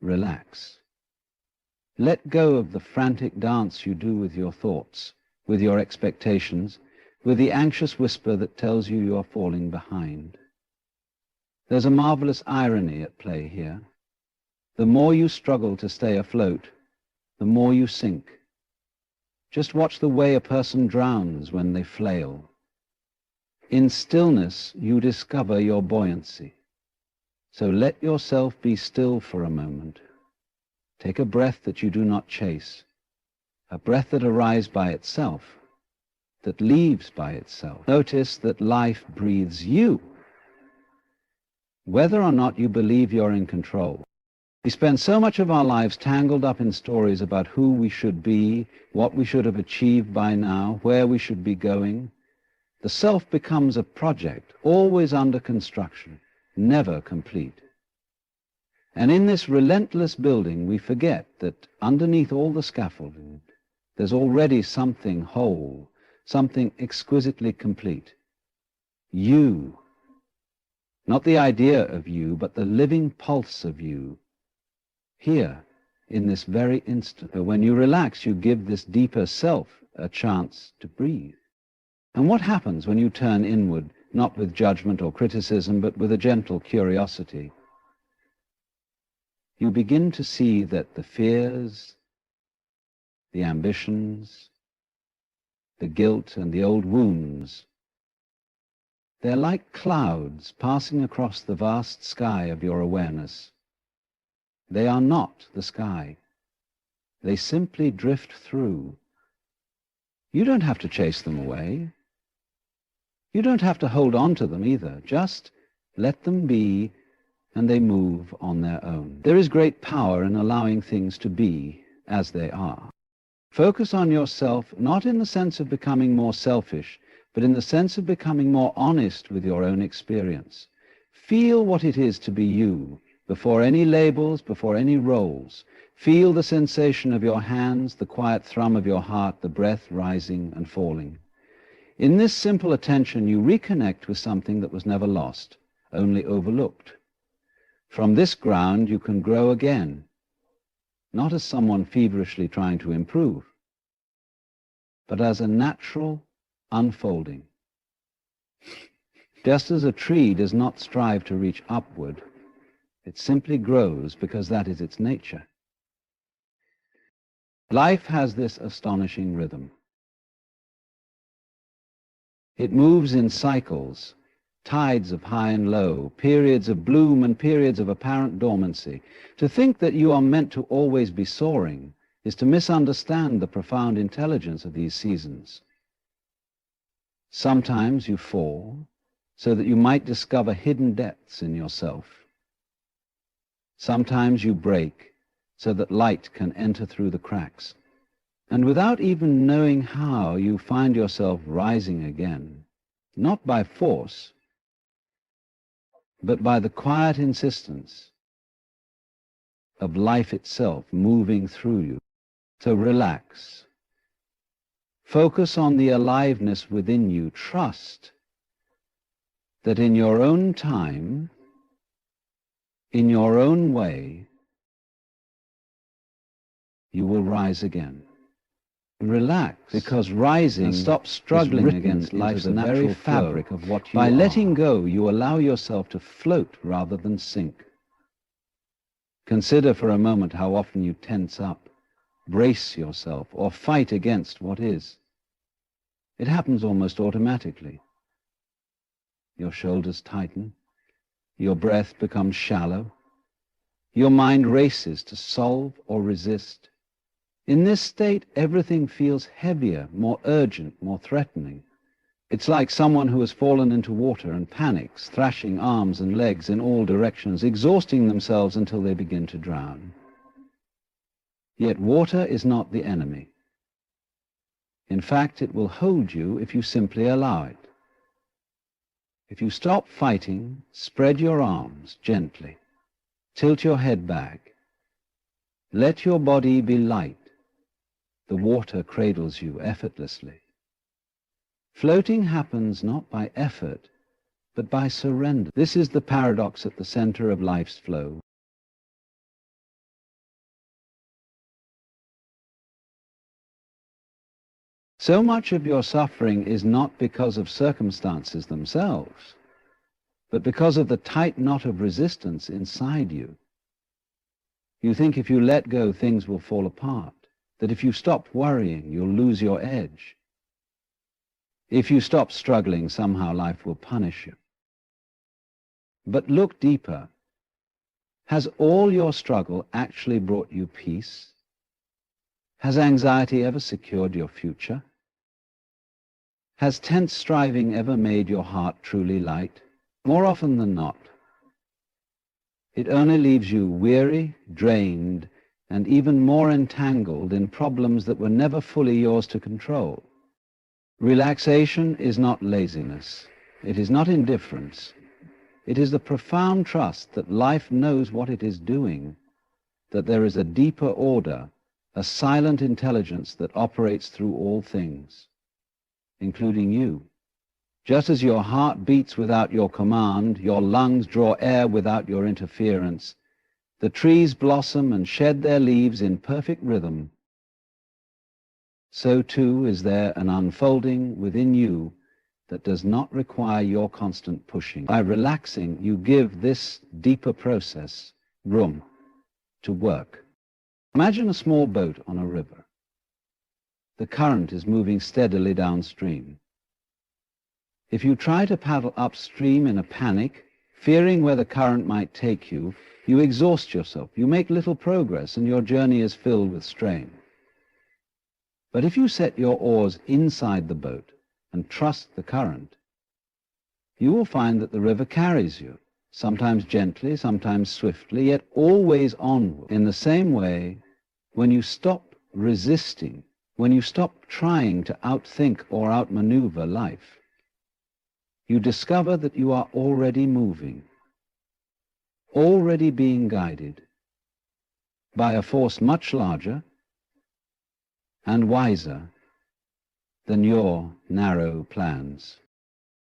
relax. Let go of the frantic dance you do with your thoughts, with your expectations, with the anxious whisper that tells you you are falling behind. There's a marvelous irony at play here. The more you struggle to stay afloat, the more you sink. Just watch the way a person drowns when they flail. In stillness, you discover your buoyancy. So let yourself be still for a moment. Take a breath that you do not chase, a breath that arises by itself, that leaves by itself. Notice that life breathes you. Whether or not you believe you're in control, we spend so much of our lives tangled up in stories about who we should be, what we should have achieved by now, where we should be going. The self becomes a project, always under construction, never complete. And in this relentless building, we forget that underneath all the scaffolding, there's already something whole, something exquisitely complete. You. Not the idea of you, but the living pulse of you. Here, in this very instant. When you relax, you give this deeper self a chance to breathe. And what happens when you turn inward, not with judgment or criticism, but with a gentle curiosity? You begin to see that the fears, the ambitions, the guilt and the old wounds, they're like clouds passing across the vast sky of your awareness. They are not the sky. They simply drift through. You don't have to chase them away. You don't have to hold on to them either. Just let them be, and they move on their own. There is great power in allowing things to be as they are. Focus on yourself, not in the sense of becoming more selfish, but in the sense of becoming more honest with your own experience. Feel what it is to be you, before any labels, before any roles. Feel the sensation of your hands, the quiet thrum of your heart, the breath rising and falling. In this simple attention, you reconnect with something that was never lost, only overlooked. From this ground, you can grow again, not as someone feverishly trying to improve, but as a natural unfolding. Just as a tree does not strive to reach upward, it simply grows because that is its nature. Life has this astonishing rhythm. It moves in cycles, tides of high and low, periods of bloom and periods of apparent dormancy. To think that you are meant to always be soaring is to misunderstand the profound intelligence of these seasons. Sometimes you fall so that you might discover hidden depths in yourself. Sometimes you break so that light can enter through the cracks. And without even knowing how, you find yourself rising again, not by force, but by the quiet insistence of life itself moving through you. So relax. Focus on the aliveness within you. Trust that in your own time, in your own way, you will rise again. Relax, because rising, and stop struggling against life's very fabric of what you are. By letting go, you allow yourself to float rather than sink. Consider for a moment how often you tense up, brace yourself, or fight against what is. It happens almost automatically. Your shoulders tighten, your breath becomes shallow, your mind races to solve or resist. In this state, everything feels heavier, more urgent, more threatening. It's like someone who has fallen into water and panics, thrashing arms and legs in all directions, exhausting themselves until they begin to drown. Yet water is not the enemy. In fact, it will hold you if you simply allow it. If you stop fighting, spread your arms gently, tilt your head back, let your body be light. The water cradles you effortlessly. Floating happens not by effort, but by surrender. This is the paradox at the center of life's flow. So much of your suffering is not because of circumstances themselves, but because of the tight knot of resistance inside you. You think if you let go, things will fall apart, that if you stop worrying, you'll lose your edge. If you stop struggling, somehow life will punish you. But look deeper. Has all your struggle actually brought you peace? Has anxiety ever secured your future? Has tense striving ever made your heart truly light? More often than not, it only leaves you weary, drained, and even more entangled in problems that were never fully yours to control. Relaxation is not laziness. It is not indifference. It is the profound trust that life knows what it is doing, that there is a deeper order, a silent intelligence that operates through all things, including you. Just as your heart beats without your command, your lungs draw air without your interference, the trees blossom and shed their leaves in perfect rhythm, so too is there an unfolding within you that does not require your constant pushing. By relaxing, you give this deeper process room to work. Imagine a small boat on a river. The current is moving steadily downstream. If you try to paddle upstream in a panic, fearing where the current might take you, you exhaust yourself, you make little progress, and your journey is filled with strain. But if you set your oars inside the boat and trust the current, you will find that the river carries you, sometimes gently, sometimes swiftly, yet always onward. In the same way, when you stop resisting, when you stop trying to outthink or outmaneuver life, you discover that you are already moving, already being guided by a force much larger and wiser than your narrow plans.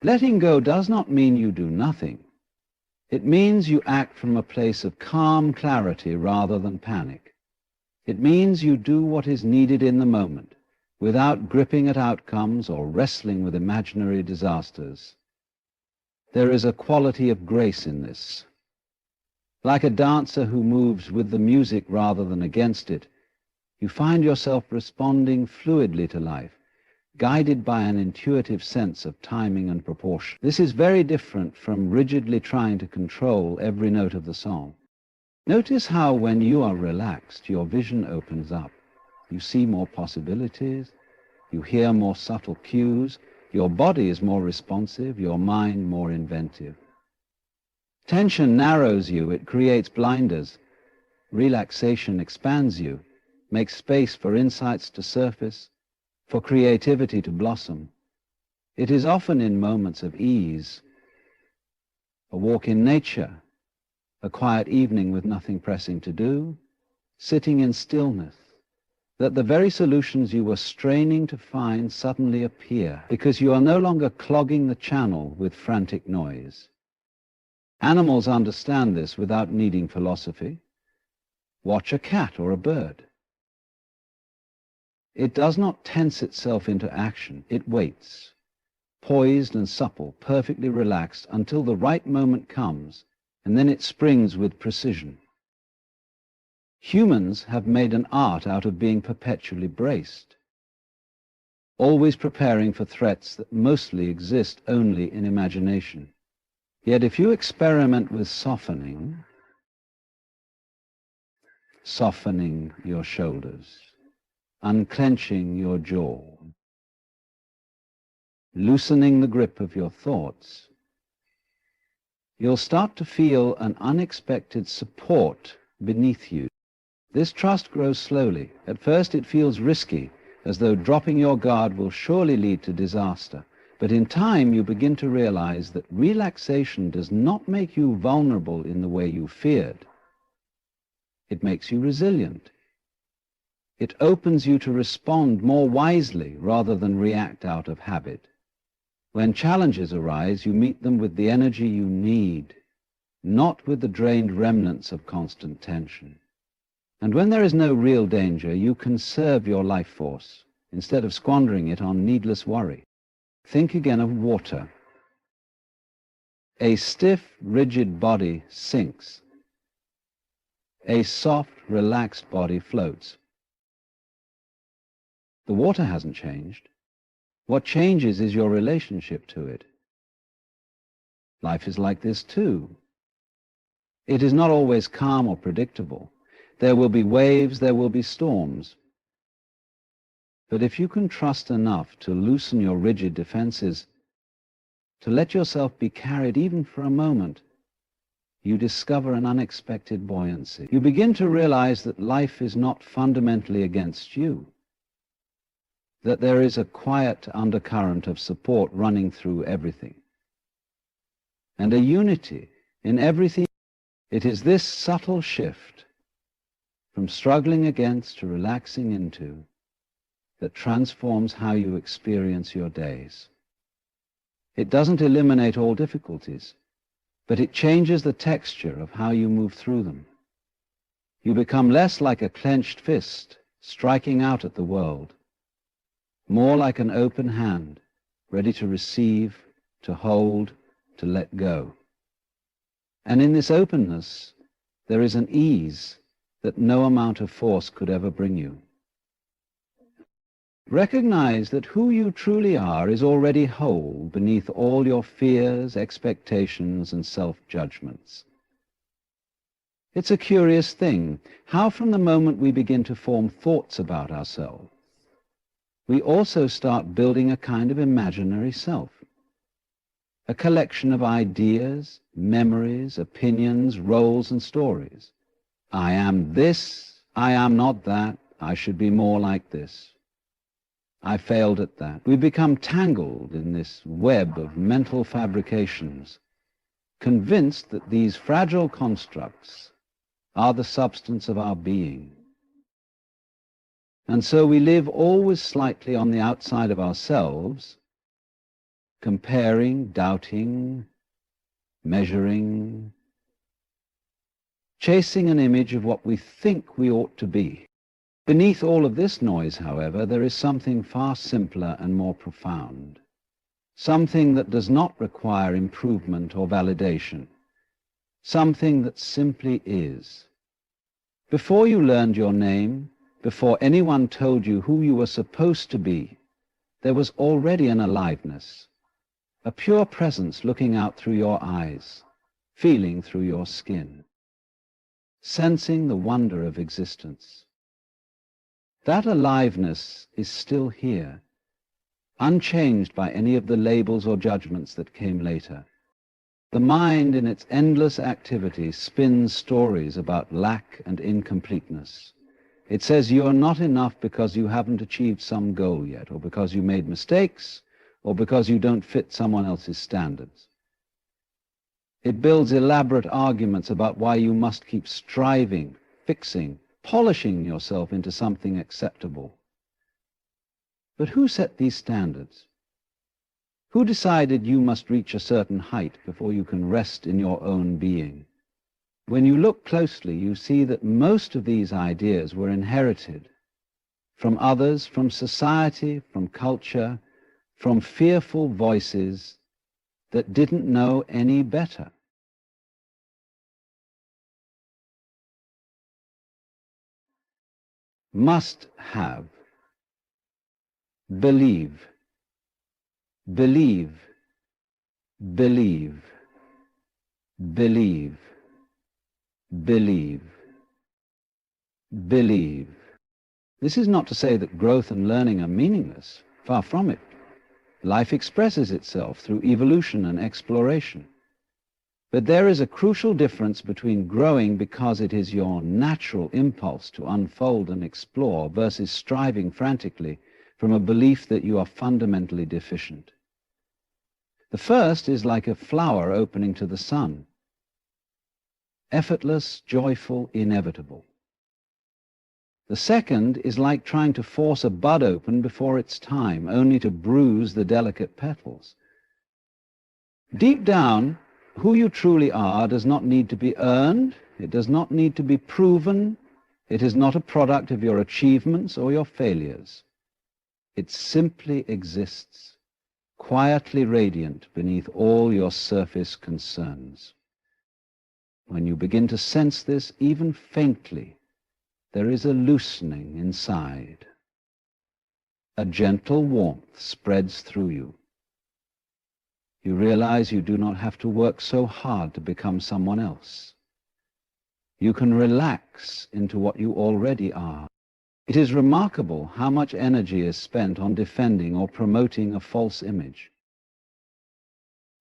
Letting go does not mean you do nothing. It means you act from a place of calm clarity rather than panic. It means you do what is needed in the moment, without gripping at outcomes or wrestling with imaginary disasters. There is a quality of grace in this. Like a dancer who moves with the music rather than against it, you find yourself responding fluidly to life, guided by an intuitive sense of timing and proportion. This is very different from rigidly trying to control every note of the song. Notice how when you are relaxed, your vision opens up. You see more possibilities, you hear more subtle cues, your body is more responsive, your mind more inventive. Tension narrows you, it creates blinders. Relaxation expands you, makes space for insights to surface, for creativity to blossom. It is often in moments of ease, a walk in nature, a quiet evening with nothing pressing to do, sitting in stillness, that the very solutions you were straining to find suddenly appear, because you are no longer clogging the channel with frantic noise. Animals understand this without needing philosophy. Watch a cat or a bird. It does not tense itself into action. It waits, poised and supple, perfectly relaxed, until the right moment comes, and then it springs with precision. Humans have made an art out of being perpetually braced, always preparing for threats that mostly exist only in imagination. Yet if you experiment with softening your shoulders, unclenching your jaw, loosening the grip of your thoughts, you'll start to feel an unexpected support beneath you. This trust grows slowly. At first it feels risky, as though dropping your guard will surely lead to disaster. But in time you begin to realize that relaxation does not make you vulnerable in the way you feared. It makes you resilient. It opens you to respond more wisely rather than react out of habit. When challenges arise, you meet them with the energy you need, not with the drained remnants of constant tension. And when there is no real danger, you conserve your life force. instead of squandering it on needless worry. Think again of water. A stiff, rigid body sinks. A soft, relaxed body floats. The water hasn't changed. What changes is your relationship to it. Life is like this too. It is not always calm or predictable. There will be waves, there will be storms. But if you can trust enough to loosen your rigid defenses, to let yourself be carried even for a moment, you discover an unexpected buoyancy. You begin to realize that life is not fundamentally against you, that there is a quiet undercurrent of support running through everything, and a unity in everything. It is this subtle shift from struggling against to relaxing into that transforms how you experience your days. It doesn't eliminate all difficulties, but it changes the texture of how you move through them. You become less like a clenched fist striking out at the world, more like an open hand, ready to receive, to hold, to let go. And in this openness, there is an ease that no amount of force could ever bring you. Recognize that who you truly are is already whole beneath all your fears, expectations, and self-judgments. It's a curious thing, how from the moment we begin to form thoughts about ourselves, we also start building a kind of imaginary self, a collection of ideas, memories, opinions, roles, and stories. I am this, I am not that, I should be more like this. I failed at that. We become tangled in this web of mental fabrications, convinced that these fragile constructs are the substance of our being. And so we live always slightly on the outside of ourselves, comparing, doubting, measuring, chasing an image of what we think we ought to be. Beneath all of this noise, however, there is something far simpler and more profound, something that does not require improvement or validation, something that simply is. Before you learned your name, before anyone told you who you were supposed to be, there was already an aliveness, a pure presence looking out through your eyes, feeling through your skin, sensing the wonder of existence. That aliveness is still here, unchanged by any of the labels or judgments that came later. The mind, in its endless activity, spins stories about lack and incompleteness. It says you are not enough because you haven't achieved some goal yet, or because you made mistakes, or because you don't fit someone else's standards. It builds elaborate arguments about why you must keep striving, fixing, polishing yourself into something acceptable. But who set these standards? Who decided you must reach a certain height before you can rest in your own being? When you look closely, you see that most of these ideas were inherited from others, from society, from culture, from fearful voices that didn't know any better. Must have, believe, believe, believe, believe, believe, believe. This is not to say that growth and learning are meaningless. Far from it. Life expresses itself through evolution and exploration. But there is a crucial difference between growing because it is your natural impulse to unfold and explore versus striving frantically from a belief that you are fundamentally deficient. The first is like a flower opening to the sun, effortless, joyful, inevitable. The second is like trying to force a bud open before its time, only to bruise the delicate petals. Deep down, who you truly are does not need to be earned, it does not need to be proven, it is not a product of your achievements or your failures. It simply exists, quietly radiant beneath all your surface concerns. When you begin to sense this, even faintly, there is a loosening inside. A gentle warmth spreads through you. You realize you do not have to work so hard to become someone else. You can relax into what you already are. It is remarkable how much energy is spent on defending or promoting a false image.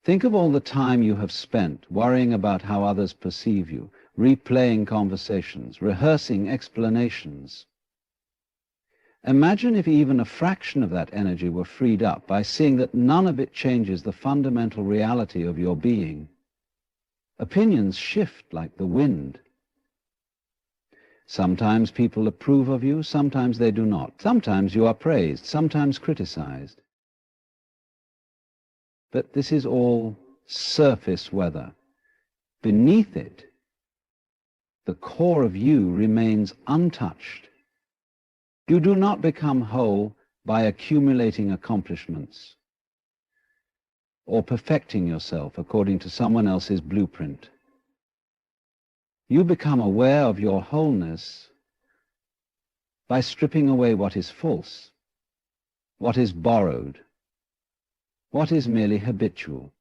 Think of all the time you have spent worrying about how others perceive you, replaying conversations, rehearsing explanations. Imagine if even a fraction of that energy were freed up by seeing that none of it changes the fundamental reality of your being. Opinions shift like the wind. Sometimes people approve of you, sometimes they do not. Sometimes you are praised, sometimes criticized. But this is all surface weather. Beneath it, the core of you remains untouched. You do not become whole by accumulating accomplishments or perfecting yourself according to someone else's blueprint. You become aware of your wholeness by stripping away what is false, what is borrowed, what is merely habitual.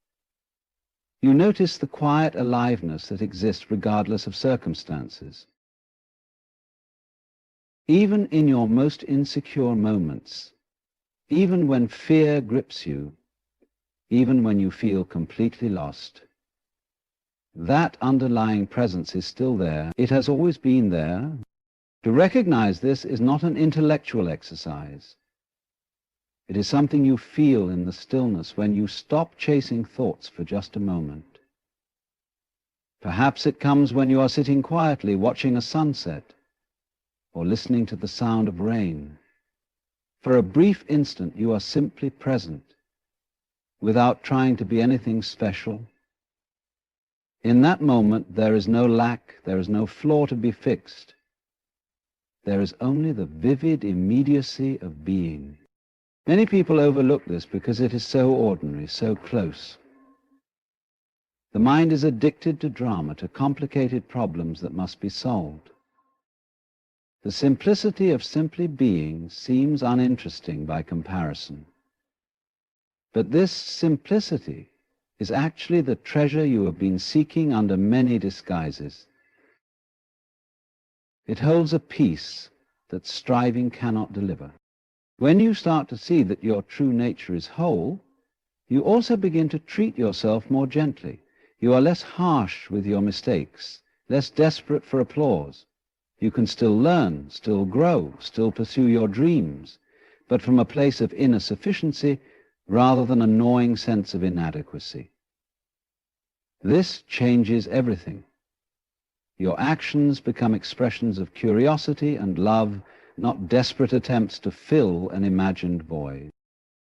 You notice the quiet aliveness that exists regardless of circumstances. Even in your most insecure moments, even when fear grips you, even when you feel completely lost, that underlying presence is still there. It has always been there. To recognize this is not an intellectual exercise. It is something you feel in the stillness when you stop chasing thoughts for just a moment. Perhaps it comes when you are sitting quietly watching a sunset or listening to the sound of rain. For a brief instant you are simply present, without trying to be anything special. In that moment there is no lack, there is no flaw to be fixed. There is only the vivid immediacy of being. Many people overlook this because it is so ordinary, so close. The mind is addicted to drama, to complicated problems that must be solved. The simplicity of simply being seems uninteresting by comparison. But this simplicity is actually the treasure you have been seeking under many disguises. It holds a peace that striving cannot deliver. When you start to see that your true nature is whole, you also begin to treat yourself more gently. You are less harsh with your mistakes, less desperate for applause. You can still learn, still grow, still pursue your dreams, but from a place of inner sufficiency rather than a gnawing sense of inadequacy. This changes everything. Your actions become expressions of curiosity and love, not desperate attempts to fill an imagined void.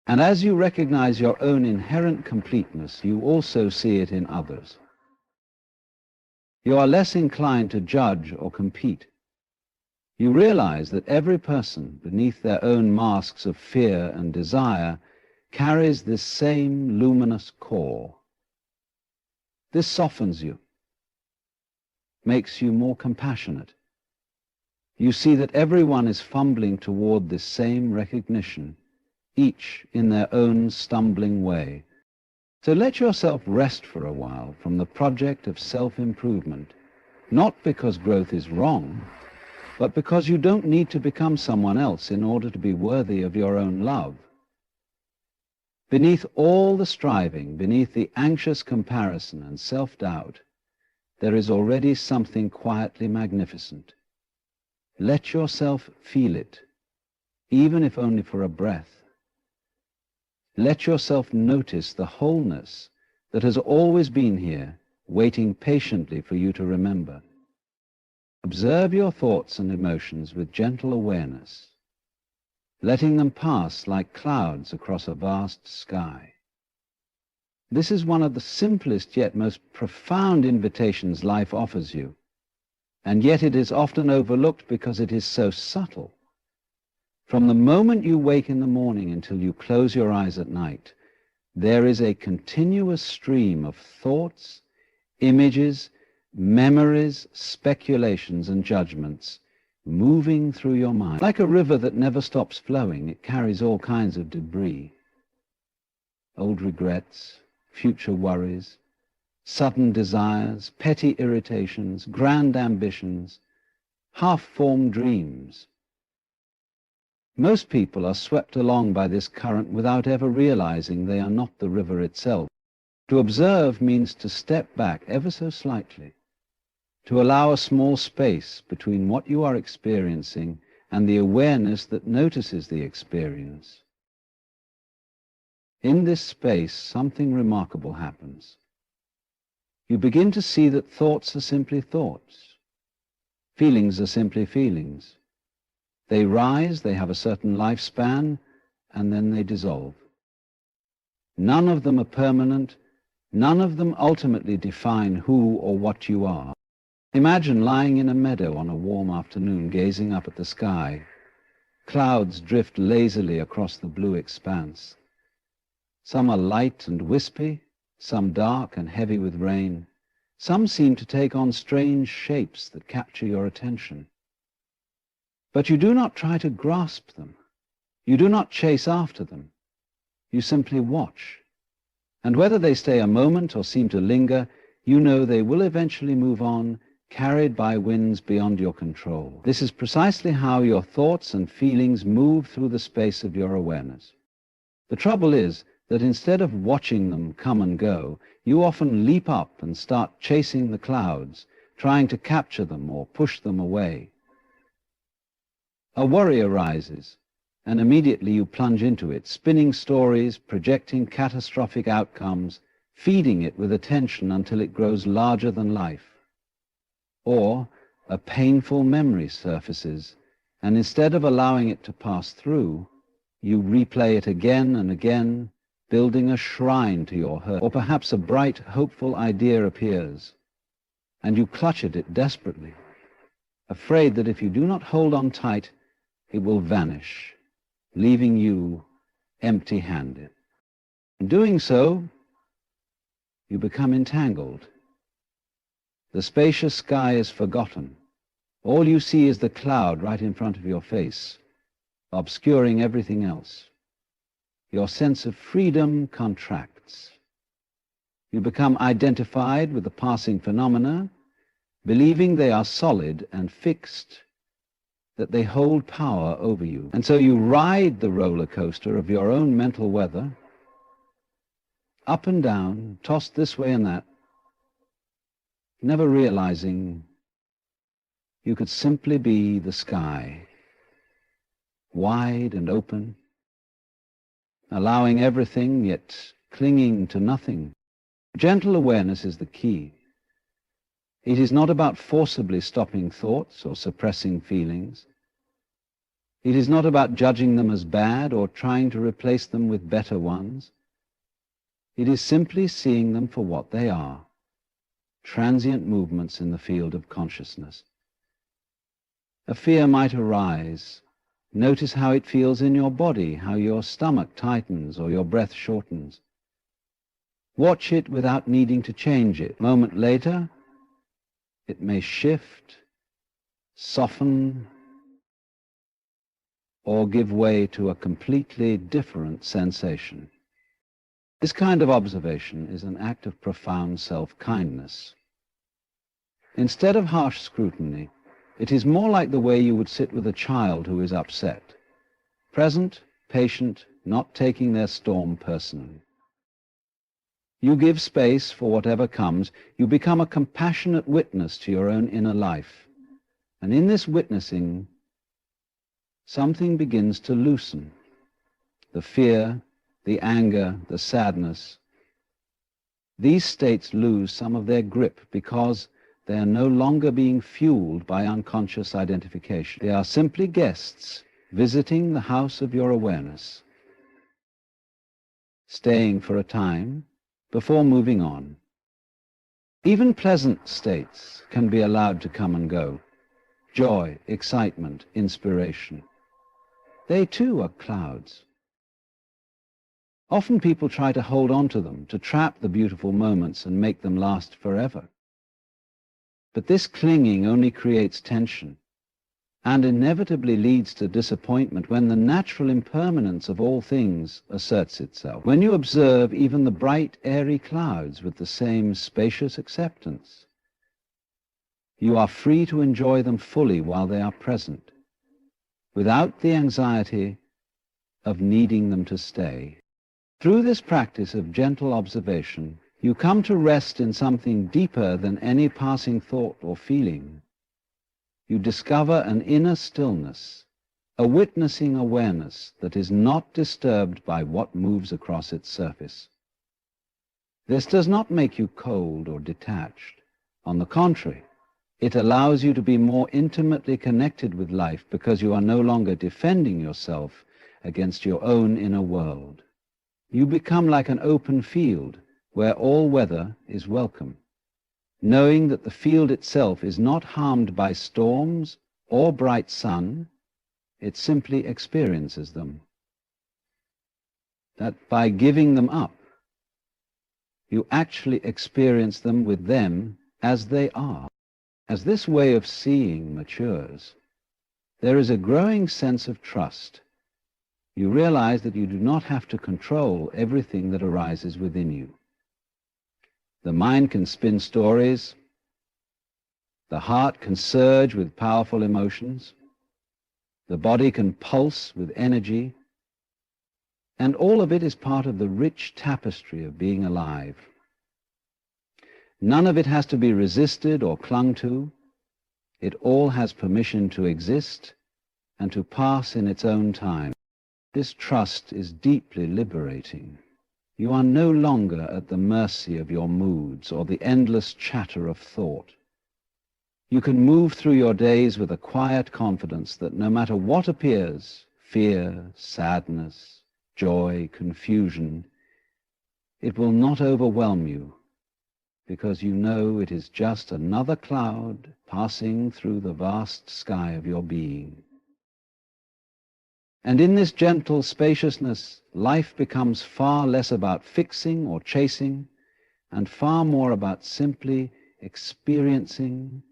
And as you recognize your own inherent completeness, you also see it in others. You are less inclined to judge or compete. You realize that every person, beneath their own masks of fear and desire, carries this same luminous core. This softens you, makes you more compassionate. You see that everyone is fumbling toward this same recognition, each in their own stumbling way. So let yourself rest for a while from the project of self-improvement, not because growth is wrong, but because you don't need to become someone else in order to be worthy of your own love. Beneath all the striving, beneath the anxious comparison and self-doubt, there is already something quietly magnificent. Let yourself feel it, even if only for a breath. Let yourself notice the wholeness that has always been here, waiting patiently for you to remember. Observe your thoughts and emotions with gentle awareness, letting them pass like clouds across a vast sky. This is one of the simplest yet most profound invitations life offers you, and yet it is often overlooked because it is so subtle. From the moment you wake in the morning until you close your eyes at night, there is a continuous stream of thoughts, images, memories, speculations, and judgments moving through your mind. Like a river that never stops flowing, it carries all kinds of debris. Old regrets, future worries, sudden desires, petty irritations, grand ambitions, half-formed dreams. Most people are swept along by this current without ever realizing they are not the river itself. To observe means to step back ever so slightly, to allow a small space between what you are experiencing and the awareness that notices the experience. In this space, something remarkable happens. You begin to see that thoughts are simply thoughts. Feelings are simply feelings. They rise, they have a certain lifespan, and then they dissolve. None of them are permanent. None of them ultimately define who or what you are. Imagine lying in a meadow on a warm afternoon, gazing up at the sky. Clouds drift lazily across the blue expanse. Some are light and wispy, some dark and heavy with rain. Some seem to take on strange shapes that capture your attention. But you do not try to grasp them. You do not chase after them. You simply watch. And whether they stay a moment or seem to linger, you know they will eventually move on, carried by winds beyond your control. This is precisely how your thoughts and feelings move through the space of your awareness. The trouble is that instead of watching them come and go, you often leap up and start chasing the clouds, trying to capture them or push them away. A worry arises, and immediately you plunge into it, spinning stories, projecting catastrophic outcomes, feeding it with attention until it grows larger than life. Or a painful memory surfaces, and instead of allowing it to pass through, you replay it again and again, building a shrine to your hurt. Or perhaps a bright, hopeful idea appears, and you clutch at it desperately, afraid that if you do not hold on tight, it will vanish, leaving you empty-handed. In doing so, you become entangled. The spacious sky is forgotten. All you see is the cloud right in front of your face, obscuring everything else. Your sense of freedom contracts. You become identified with the passing phenomena, believing they are solid and fixed, that they hold power over you. And so you ride the roller coaster of your own mental weather, up and down, tossed this way and that, never realizing you could simply be the sky, wide and open, allowing everything, yet clinging to nothing. Gentle awareness is the key. It is not about forcibly stopping thoughts or suppressing feelings. It is not about judging them as bad or trying to replace them with better ones. It is simply seeing them for what they are, transient movements in the field of consciousness. A fear might arise. Notice how it feels in your body, how your stomach tightens or your breath shortens. Watch it without needing to change it. A moment later, it may shift, soften, or give way to a completely different sensation. This kind of observation is an act of profound self-kindness. Instead of harsh scrutiny, it is more like the way you would sit with a child who is upset, present, patient, not taking their storm personally. You give space for whatever comes. You become a compassionate witness to your own inner life. And in this witnessing, something begins to loosen. The fear, the anger, the sadness. These states lose some of their grip because they are no longer being fueled by unconscious identification. They are simply guests visiting the house of your awareness, staying for a time before moving on. Even pleasant states can be allowed to come and go. Joy, excitement, inspiration. They too are clouds. Often people try to hold on to them, to trap the beautiful moments and make them last forever. But this clinging only creates tension and inevitably leads to disappointment when the natural impermanence of all things asserts itself. When you observe even the bright, airy clouds with the same spacious acceptance, you are free to enjoy them fully while they are present, without the anxiety of needing them to stay. Through this practice of gentle observation, you come to rest in something deeper than any passing thought or feeling. You discover an inner stillness, a witnessing awareness that is not disturbed by what moves across its surface. This does not make you cold or detached. On the contrary, it allows you to be more intimately connected with life because you are no longer defending yourself against your own inner world. You become like an open field where all weather is welcome, knowing that the field itself is not harmed by storms or bright sun, it simply experiences them. That by giving them up, you actually experience them with them as they are. As this way of seeing matures, there is a growing sense of trust. You realize that you do not have to control everything that arises within you. The mind can spin stories, the heart can surge with powerful emotions, the body can pulse with energy, and all of it is part of the rich tapestry of being alive. None of it has to be resisted or clung to. It all has permission to exist and to pass in its own time. This trust is deeply liberating. You are no longer at the mercy of your moods or the endless chatter of thought. You can move through your days with a quiet confidence that no matter what appears, fear, sadness, joy, confusion, it will not overwhelm you, because you know it is just another cloud passing through the vast sky of your being. And in this gentle spaciousness, life becomes far less about fixing or chasing, and far more about simply experiencing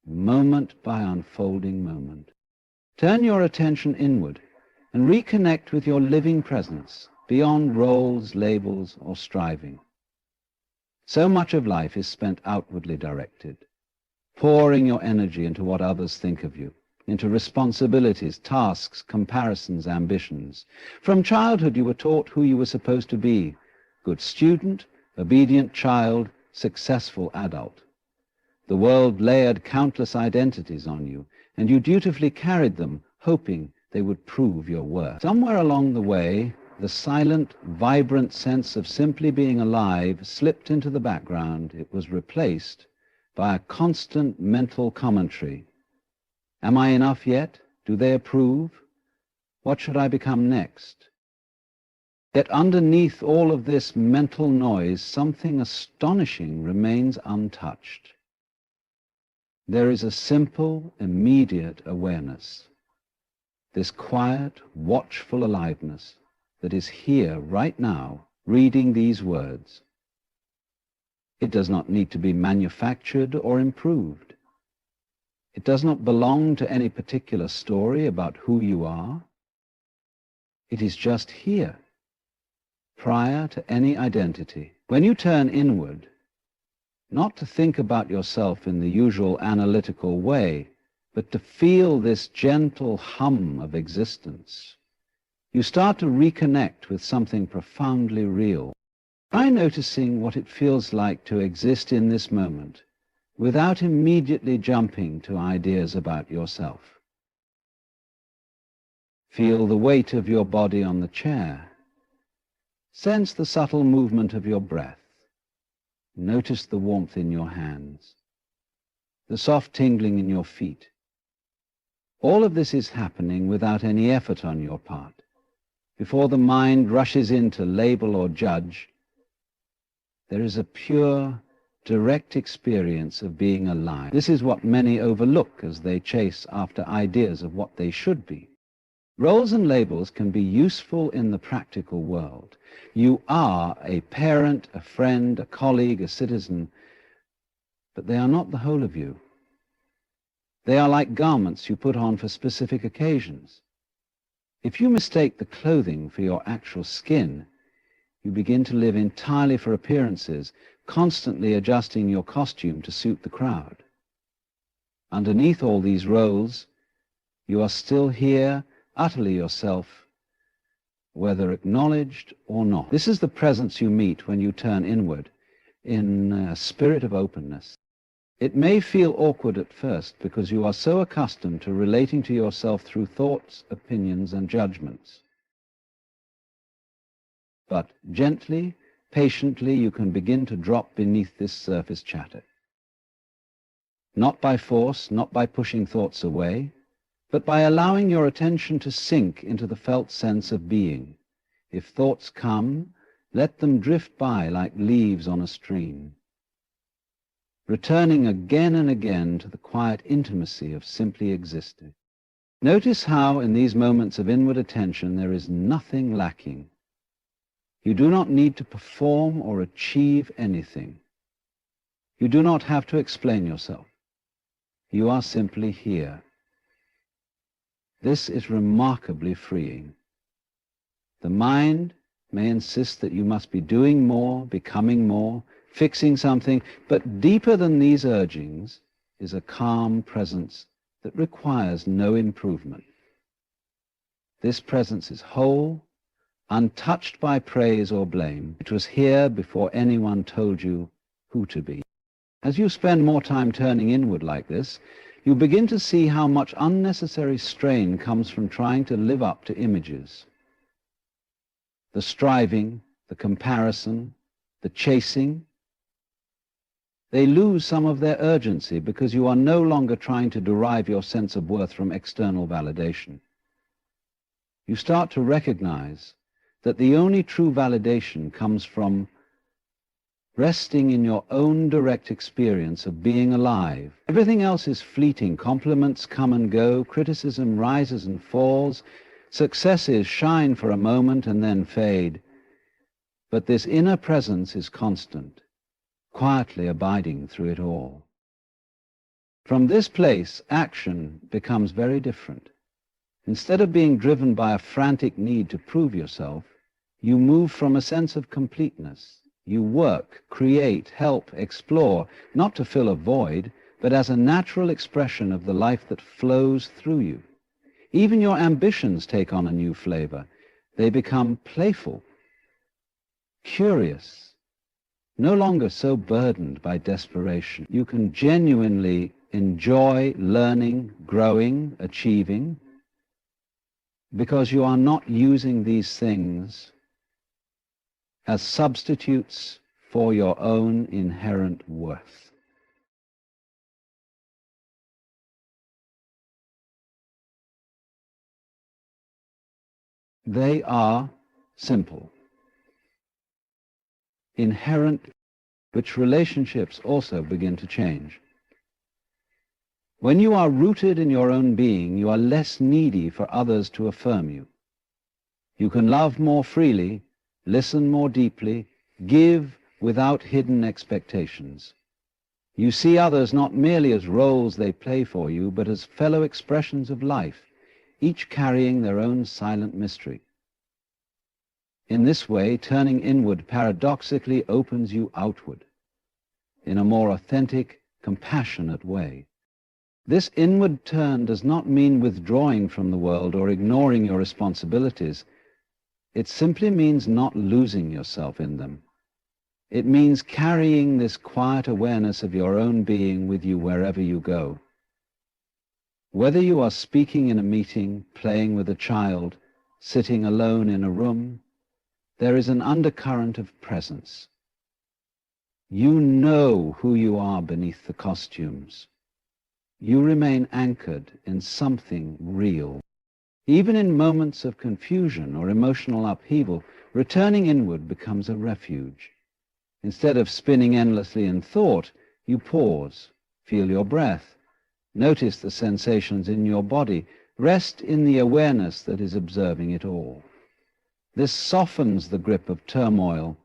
moment by unfolding moment. Turn your attention inward and reconnect with your living presence, beyond roles, labels, or striving. So much of life is spent outwardly directed, pouring your energy into what others think of you, into responsibilities, tasks, comparisons, ambitions. From childhood you were taught who you were supposed to be: good student, obedient child, successful adult. The world layered countless identities on you, and you dutifully carried them, hoping they would prove your worth. Somewhere along the way, the silent, vibrant sense of simply being alive slipped into the background. It was replaced by a constant mental commentary. Am I enough yet? Do they approve? What should I become next? Yet underneath all of this mental noise, something astonishing remains untouched. There is a simple, immediate awareness, this quiet, watchful aliveness that is here right now, reading these words. It does not need to be manufactured or improved. It does not belong to any particular story about who you are. It is just here, prior to any identity. When you turn inward, not to think about yourself in the usual analytical way, but to feel this gentle hum of existence, you start to reconnect with something profoundly real. Try noticing what it feels like to exist in this moment without immediately jumping to ideas about yourself. Feel the weight of your body on the chair. Sense the subtle movement of your breath. Notice the warmth in your hands, the soft tingling in your feet. All of this is happening without any effort on your part. Before the mind rushes in to label or judge, there is a pure, direct experience of being alive. This is what many overlook as they chase after ideas of what they should be. Roles and labels can be useful in the practical world. You are a parent, a friend, a colleague, a citizen, but they are not the whole of you. They are like garments you put on for specific occasions. If you mistake the clothing for your actual skin, you begin to live entirely for appearances, constantly adjusting your costume to suit the crowd. Underneath all these roles, you are still here, utterly yourself, whether acknowledged or not. This is the presence you meet when you turn inward, in a spirit of openness. It may feel awkward at first because you are so accustomed to relating to yourself through thoughts, opinions, and judgments. But gently, patiently, you can begin to drop beneath this surface chatter. Not by force, not by pushing thoughts away, but by allowing your attention to sink into the felt sense of being. If thoughts come, let them drift by like leaves on a stream, returning again and again to the quiet intimacy of simply existing. Notice how in these moments of inward attention there is nothing lacking. You do not need to perform or achieve anything. You do not have to explain yourself. You are simply here. This is remarkably freeing. The mind may insist that you must be doing more, becoming more, fixing something, but deeper than these urgings is a calm presence that requires no improvement. This presence is whole, untouched by praise or blame. It was here before anyone told you who to be. As you spend more time turning inward like this, you begin to see how much unnecessary strain comes from trying to live up to images. The striving, the comparison, the chasing, they lose some of their urgency because you are no longer trying to derive your sense of worth from external validation. You start to recognize that the only true validation comes from resting in your own direct experience of being alive. Everything else is fleeting. Compliments come and go, criticism rises and falls, successes shine for a moment and then fade. But this inner presence is constant, quietly abiding through it all. From this place, action becomes very different. Instead of being driven by a frantic need to prove yourself, you move from a sense of completeness. You work, create, help, explore, not to fill a void, but as a natural expression of the life that flows through you. Even your ambitions take on a new flavor. They become playful, curious, no longer so burdened by desperation. You can genuinely enjoy learning, growing, achieving, because you are not using these things as substitutes for your own inherent worth. They are simple, inherent, which relationships also begin to change. When you are rooted in your own being, you are less needy for others to affirm you. You can love more freely, listen more deeply, give without hidden expectations. You see others not merely as roles they play for you, but as fellow expressions of life, each carrying their own silent mystery. In this way, turning inward paradoxically opens you outward in a more authentic, compassionate way. This inward turn does not mean withdrawing from the world or ignoring your responsibilities. It simply means not losing yourself in them. It means carrying this quiet awareness of your own being with you wherever you go. Whether you are speaking in a meeting, playing with a child, sitting alone in a room, there is an undercurrent of presence. You know who you are beneath the costumes. You remain anchored in something real. Even in moments of confusion or emotional upheaval, returning inward becomes a refuge. Instead of spinning endlessly in thought, you pause, feel your breath, notice the sensations in your body, Rest in the awareness that is observing it all. This softens the grip of turmoil.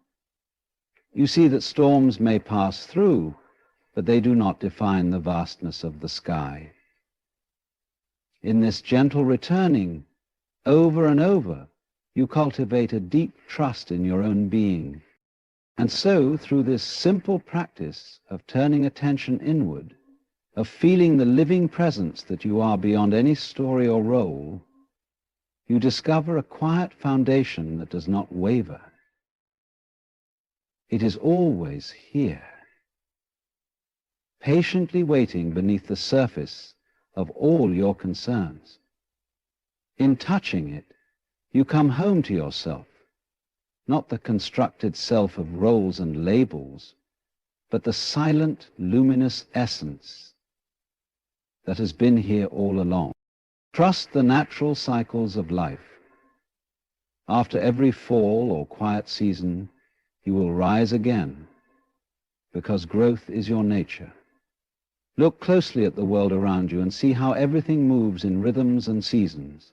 You see that storms may pass through, but they do not define the vastness of the sky. In this gentle returning, over and over, you cultivate a deep trust in your own being. And so, through this simple practice of turning attention inward, of feeling the living presence that you are beyond any story or role, you discover a quiet foundation that does not waver. It is always here, patiently waiting beneath the surface of all your concerns. In touching it, you come home to yourself, not the constructed self of roles and labels, but the silent, luminous essence that has been here all along. Trust the natural cycles of life. After every fall or quiet season, you will rise again, because growth is your nature. Look closely at the world around you and see how everything moves in rhythms and seasons.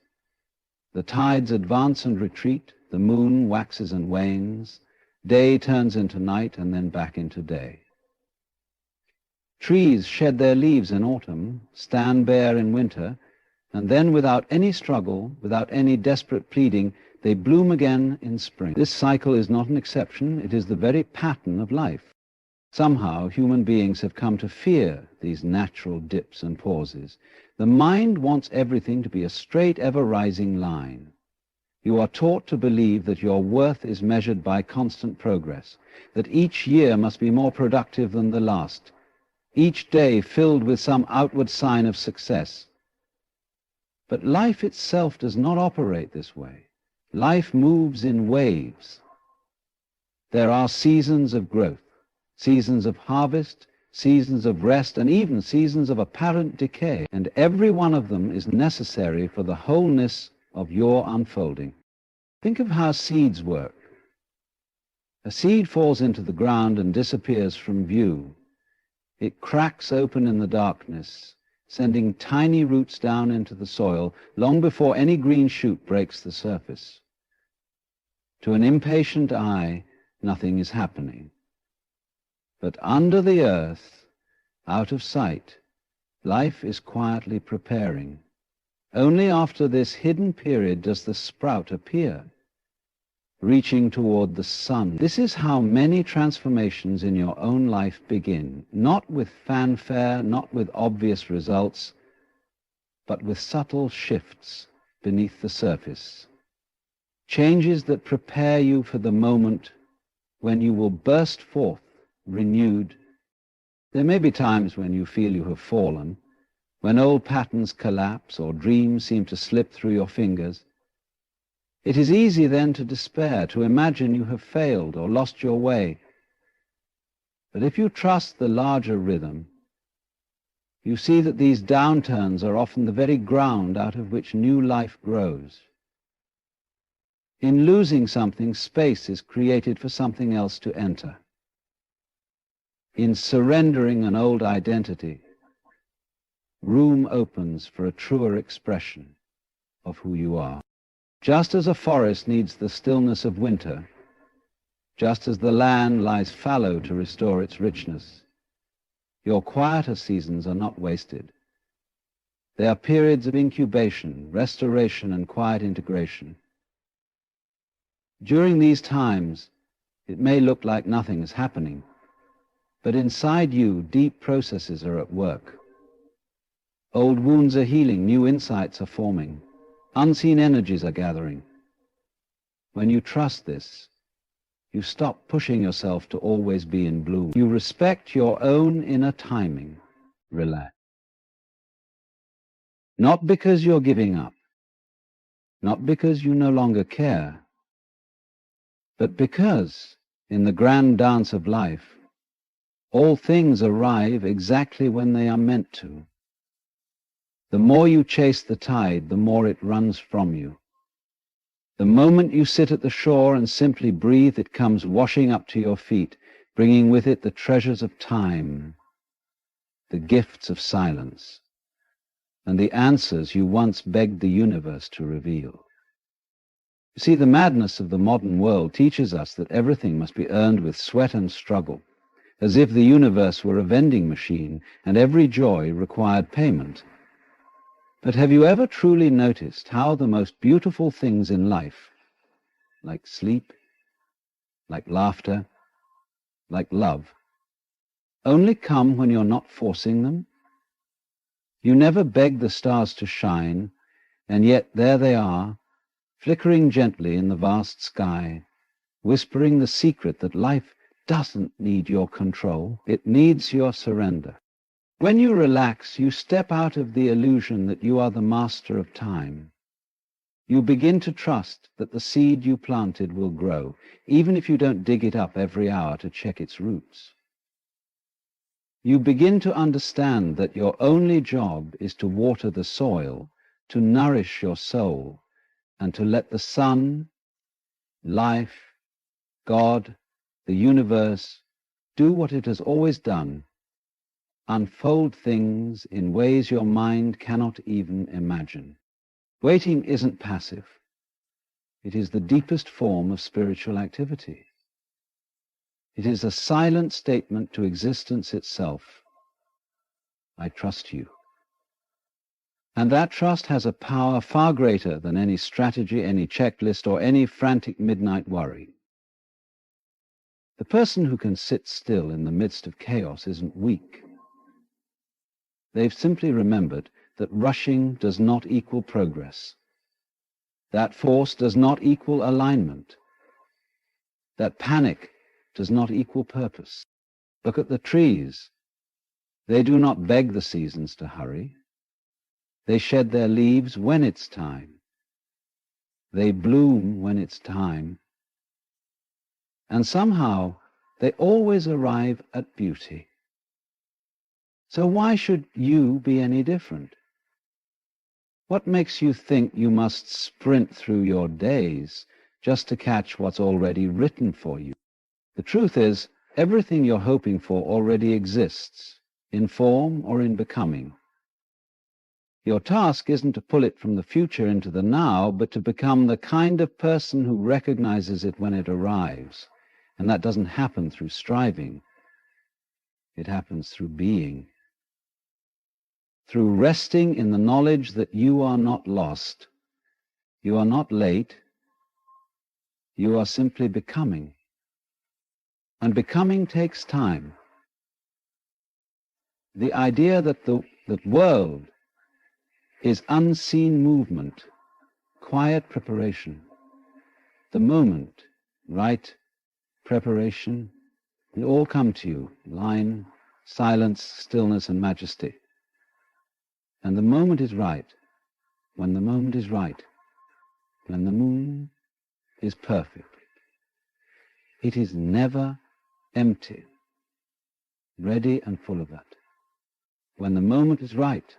The tides advance and retreat, the moon waxes and wanes, day turns into night and then back into day. Trees shed their leaves in autumn, stand bare in winter, and then without any struggle, without any desperate pleading, they bloom again in spring. This cycle is not an exception, it is the very pattern of life. Somehow human beings have come to fear these natural dips and pauses. The mind wants everything to be a straight, ever-rising line. You are taught to believe that your worth is measured by constant progress, that each year must be more productive than the last, each day filled with some outward sign of success. But life itself does not operate this way. Life moves in waves. There are seasons of growth, seasons of harvest, seasons of rest, and even seasons of apparent decay, and every one of them is necessary for the wholeness of your unfolding. Think of how seeds work. A seed falls into the ground and disappears from view. It cracks open in the darkness, sending tiny roots down into the soil long before any green shoot breaks the surface. To an impatient eye, nothing is happening. But under the earth, out of sight, life is quietly preparing. Only after this hidden period does the sprout appear, reaching toward the sun. This is how many transformations in your own life begin, not with fanfare, not with obvious results, but with subtle shifts beneath the surface. Changes that prepare you for the moment when you will burst forth renewed. There may be times when you feel you have fallen, when old patterns collapse or dreams seem to slip through your fingers. It is easy then to despair, to imagine you have failed or lost your way. But if you trust the larger rhythm, you see that these downturns are often the very ground out of which new life grows. In losing something, space is created for something else to enter. In surrendering an old identity, room opens for a truer expression of who you are. Just as a forest needs the stillness of winter, just as the land lies fallow to restore its richness, your quieter seasons are not wasted. They are periods of incubation, restoration, and quiet integration. During these times, it may look like nothing is happening, but inside you, deep processes are at work. Old wounds are healing, new insights are forming, unseen energies are gathering. When you trust this, you stop pushing yourself to always be in bloom. You respect your own inner timing. Relax. Not because you're giving up, not because you no longer care, but because, in the grand dance of life, all things arrive exactly when they are meant to. The more you chase the tide, the more it runs from you. The moment you sit at the shore and simply breathe, it comes washing up to your feet, bringing with it the treasures of time, the gifts of silence. and the answers you once begged the universe to reveal. You see, the madness of the modern world teaches us that everything must be earned with sweat and struggle, as if the universe were a vending machine and every joy required payment. But have you ever truly noticed how the most beautiful things in life, like sleep, like laughter, like love, only come when you're not forcing them? You never beg the stars to shine, and yet there they are, flickering gently in the vast sky, whispering the secret that life doesn't need your control, it needs your surrender. When you relax, you step out of the illusion that you are the master of time. You begin to trust that the seed you planted will grow, even if you don't dig it up every hour to check its roots. You begin to understand that your only job is to water the soil, to nourish your soul, and to let the sun, life, God, the universe, do what it has always done, unfold things in ways your mind cannot even imagine. Waiting isn't passive. It is the deepest form of spiritual activity. It is a silent statement to existence itself. I trust you. And that trust has a power far greater than any strategy, any checklist, or any frantic midnight worry. The person who can sit still in the midst of chaos isn't weak. They've simply remembered that rushing does not equal progress. That force does not equal alignment. That panic does not equal purpose. Look at the trees. They do not beg the seasons to hurry. They shed their leaves when it's time. They bloom when it's time. And somehow they always arrive at beauty. So why should you be any different? What makes you think you must sprint through your days just to catch what's already written for you? The truth is, everything you're hoping for already exists, in form or in becoming. Your task isn't to pull it from the future into the now, but to become the kind of person who recognizes it when it arrives. And that doesn't happen through striving. It happens through being. Through resting in the knowledge that you are not lost. You are not late. You are simply becoming. And becoming takes time. The idea that the world is unseen movement, quiet preparation. The moment, right preparation, they all come to you, line, silence, stillness, and majesty. And the moment is right, when the moment is right, when the moon is perfect. It is never empty, ready and full of it. When the moment is right,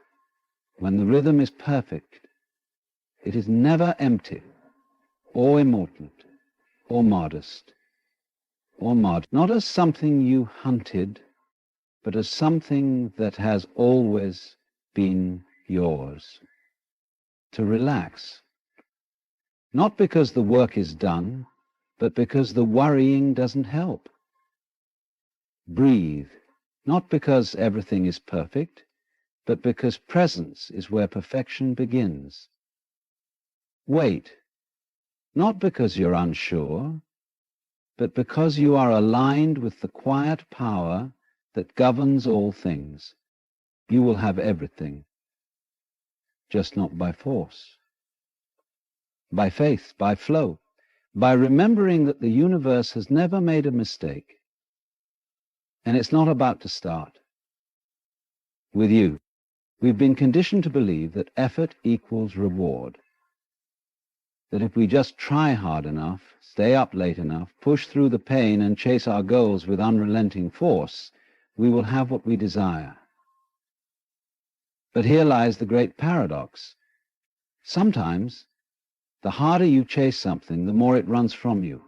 when the rhythm is perfect, it is never empty, or immortal, or modest, or not as something you hunted, but as something that has always been yours. To relax, not because the work is done, but because the worrying doesn't help. Breathe, not because everything is perfect, but because presence is where perfection begins. Wait, not because you're unsure, but because you are aligned with the quiet power that governs all things. You will have everything, just not by force. By faith, by flow, by remembering that the universe has never made a mistake, and it's not about to start. With you, we've been conditioned to believe that effort equals reward. That if we just try hard enough, stay up late enough, push through the pain and chase our goals with unrelenting force, we will have what we desire. But here lies the great paradox. Sometimes, the harder you chase something, the more it runs from you.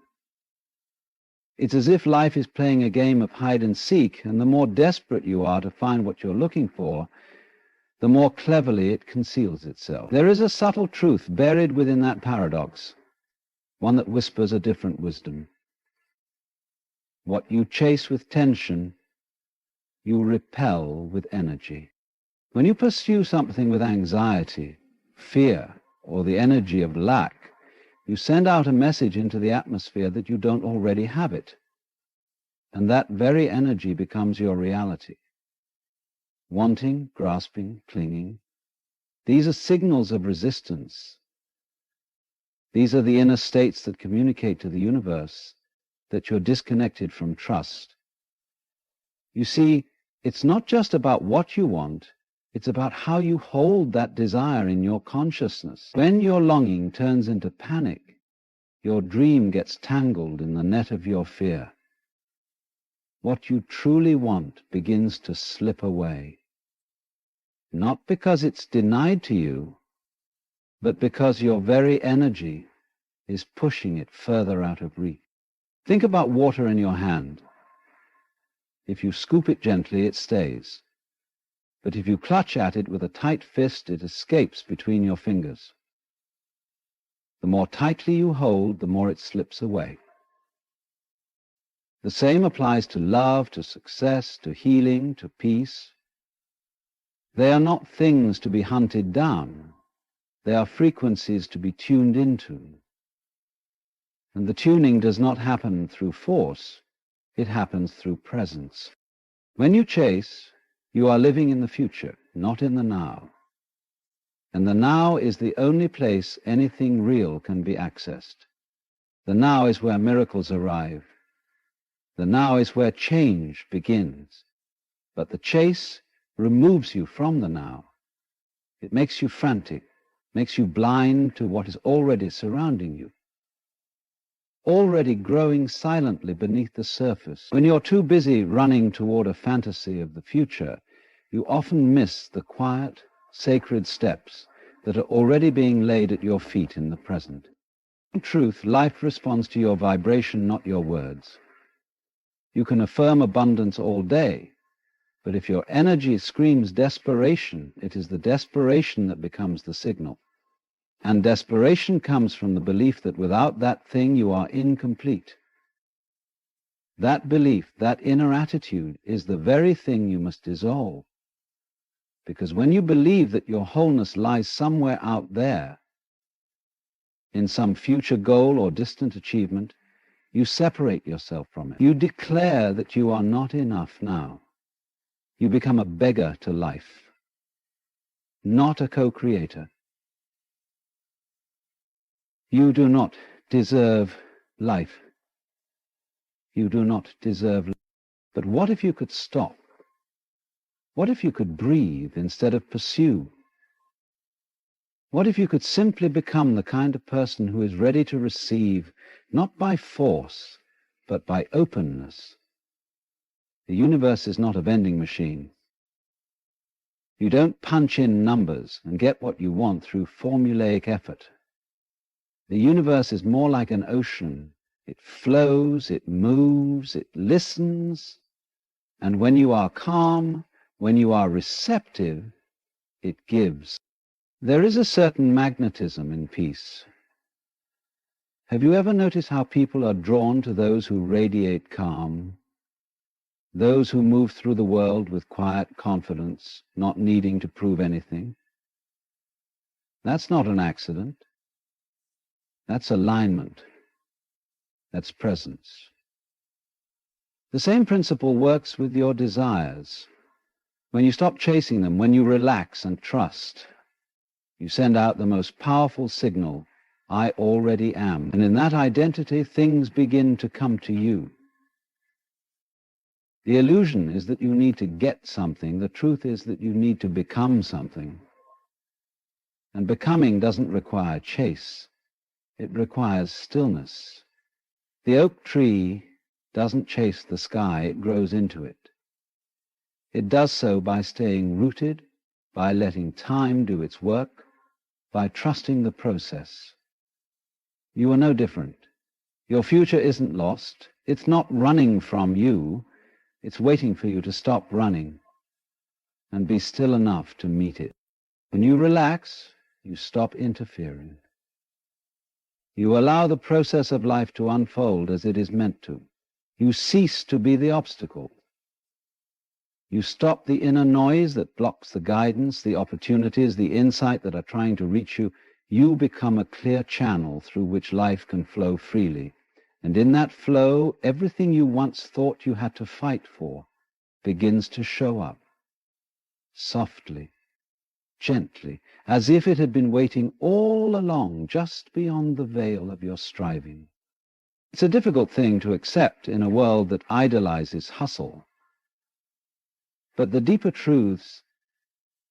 It's as if life is playing a game of hide and seek, and the more desperate you are to find what you're looking for, the more cleverly it conceals itself. There is a subtle truth buried within that paradox, one that whispers a different wisdom. What you chase with tension, you repel with energy. When you pursue something with anxiety, fear, or the energy of lack, you send out a message into the atmosphere that you don't already have it. And that very energy becomes your reality. Wanting, grasping, clinging, these are signals of resistance. These are the inner states that communicate to the universe that you're disconnected from trust. You see, it's not just about what you want, it's about how you hold that desire in your consciousness. When your longing turns into panic, your dream gets tangled in the net of your fear. What you truly want begins to slip away. Not because it's denied to you, but because your very energy is pushing it further out of reach. Think about water in your hand. If you scoop it gently, it stays. But if you clutch at it with a tight fist, it escapes between your fingers. The more tightly you hold, the more it slips away. The same applies to love, to success, to healing, to peace. They are not things to be hunted down. They are frequencies to be tuned into. And the tuning does not happen through force. It happens through presence. When you chase, you are living in the future, not in the now. And the now is the only place anything real can be accessed. The now is where miracles arrive. The now is where change begins. But the chase removes you from the now. It makes you frantic, makes you blind to what is already surrounding you, already growing silently beneath the surface. When you're too busy running toward a fantasy of the future, you often miss the quiet, sacred steps that are already being laid at your feet in the present. In truth, life responds to your vibration, not your words. You can affirm abundance all day, but if your energy screams desperation, it is the desperation that becomes the signal. And desperation comes from the belief that without that thing you are incomplete. That belief, that inner attitude, is the very thing you must dissolve. Because when you believe that your wholeness lies somewhere out there, in some future goal or distant achievement, you separate yourself from it. You declare that you are not enough now. You become a beggar to life, not a co-creator. You do not deserve life. You do not deserve life. But what if you could stop? What if you could breathe instead of pursue? What if you could simply become the kind of person who is ready to receive, not by force, but by openness? The universe is not a vending machine. You don't punch in numbers and get what you want through formulaic effort. The universe is more like an ocean. It flows, it moves, it listens, and when you are calm, when you are receptive, it gives. There is a certain magnetism in peace. Have you ever noticed how people are drawn to those who radiate calm, those who move through the world with quiet confidence, not needing to prove anything? That's not an accident. That's alignment. That's presence. The same principle works with your desires. When you stop chasing them, when you relax and trust, you send out the most powerful signal, I already am. And in that identity, things begin to come to you. The illusion is that you need to get something. The truth is that you need to become something. And becoming doesn't require chase. It requires stillness. The oak tree doesn't chase the sky, it grows into it. It does so by staying rooted, by letting time do its work, by trusting the process. You are no different. Your future isn't lost. It's not running from you. It's waiting for you to stop running. and be still enough to meet it. When you relax, you stop interfering. You allow the process of life to unfold as it is meant to. You cease to be the obstacle. You stop the inner noise that blocks the guidance, the opportunities, the insight that are trying to reach you. You become a clear channel through which life can flow freely. And in that flow, everything you once thought you had to fight for begins to show up, softly, gently, as if it had been waiting all along just beyond the veil of your striving. It's a difficult thing to accept in a world that idolizes hustle. But the deeper truths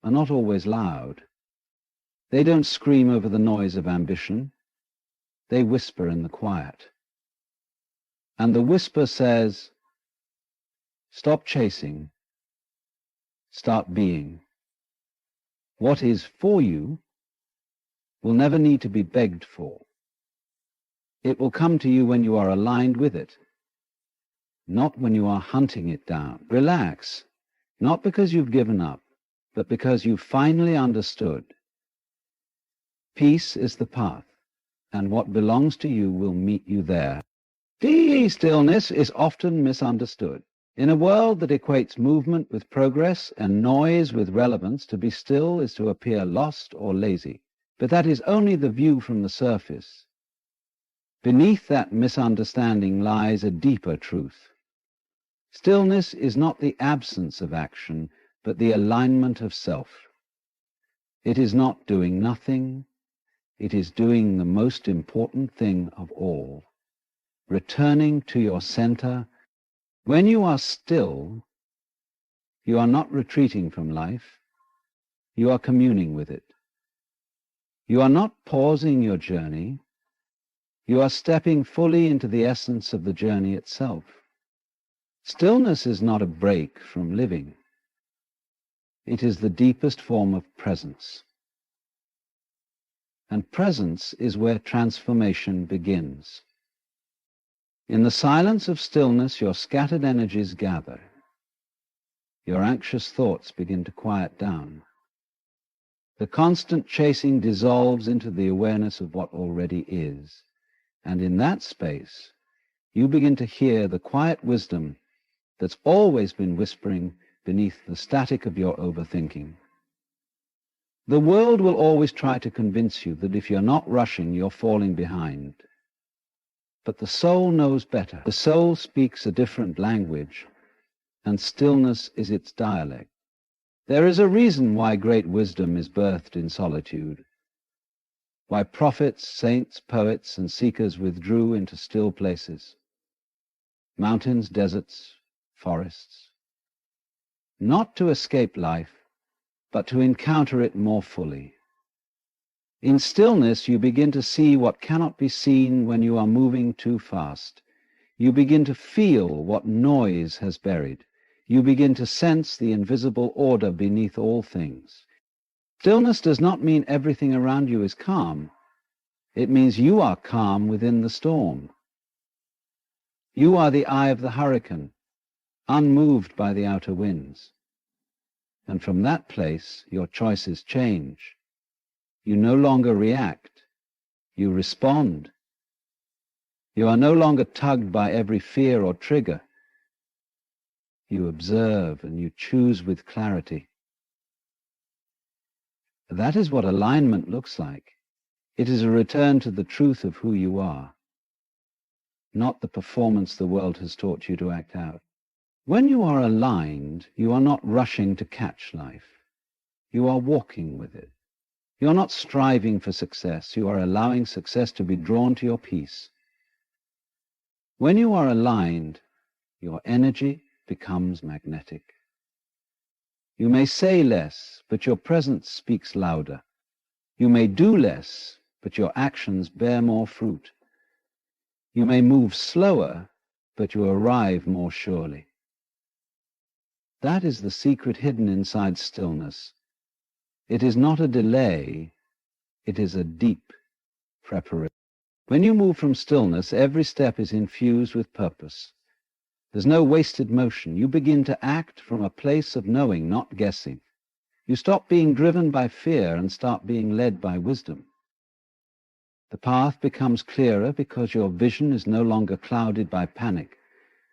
are not always loud. They don't scream over the noise of ambition. They whisper in the quiet. And the whisper says, stop chasing, start being. What is for you will never need to be begged for. It will come to you when you are aligned with it, not when you are hunting it down. Relax, not because you've given up, but because you've finally understood. Peace is the path, and what belongs to you will meet you there. Stillness is often misunderstood. In a world that equates movement with progress and noise with relevance, to be still is to appear lost or lazy. But that is only the view from the surface. Beneath that misunderstanding lies a deeper truth. Stillness is not the absence of action, but the alignment of self. It is not doing nothing. It is doing the most important thing of all, returning to your center. When you are still, you are not retreating from life. You are communing with it. You are not pausing your journey. You are stepping fully into the essence of the journey itself. Stillness is not a break from living. It is the deepest form of presence. And presence is where transformation begins. In the silence of stillness, your scattered energies gather. Your anxious thoughts begin to quiet down. The constant chasing dissolves into the awareness of what already is. And in that space, you begin to hear the quiet wisdom that's always been whispering beneath the static of your overthinking. The world will always try to convince you that if you're not rushing, you're falling behind. But the soul knows better. The soul speaks a different language, and stillness is its dialect. There is a reason why great wisdom is birthed in solitude, why prophets, saints, poets, and seekers withdrew into still places, mountains, deserts, forests, not to escape life, but to encounter it more fully. In stillness, you begin to see what cannot be seen when you are moving too fast. You begin to feel what noise has buried. You begin to sense the invisible order beneath all things. Stillness does not mean everything around you is calm. It means you are calm within the storm. You are the eye of the hurricane, unmoved by the outer winds. And from that place, your choices change. You no longer react. You respond. You are no longer tugged by every fear or trigger. You observe and you choose with clarity. That is what alignment looks like. It is a return to the truth of who you are, not the performance the world has taught you to act out. When you are aligned, you are not rushing to catch life. You are walking with it. You are not striving for success. You are allowing success to be drawn to your peace. When you are aligned, your energy becomes magnetic. You may say less, but your presence speaks louder. You may do less, but your actions bear more fruit. You may move slower, but you arrive more surely. That is the secret hidden inside stillness. It is not a delay, it is a deep preparation. When you move from stillness, every step is infused with purpose. There's no wasted motion. You begin to act from a place of knowing, not guessing. You stop being driven by fear and start being led by wisdom. The path becomes clearer because your vision is no longer clouded by panic.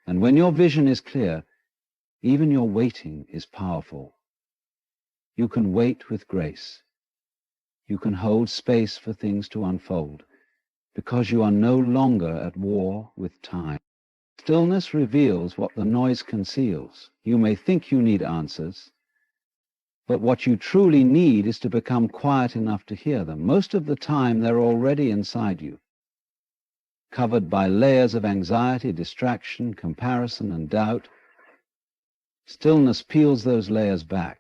And when your vision is clear, even your waiting is powerful. You can wait with grace. You can hold space for things to unfold because you are no longer at war with time. Stillness reveals what the noise conceals. You may think you need answers, but what you truly need is to become quiet enough to hear them. Most of the time, they're already inside you, covered by layers of anxiety, distraction, comparison, and doubt. Stillness peels those layers back.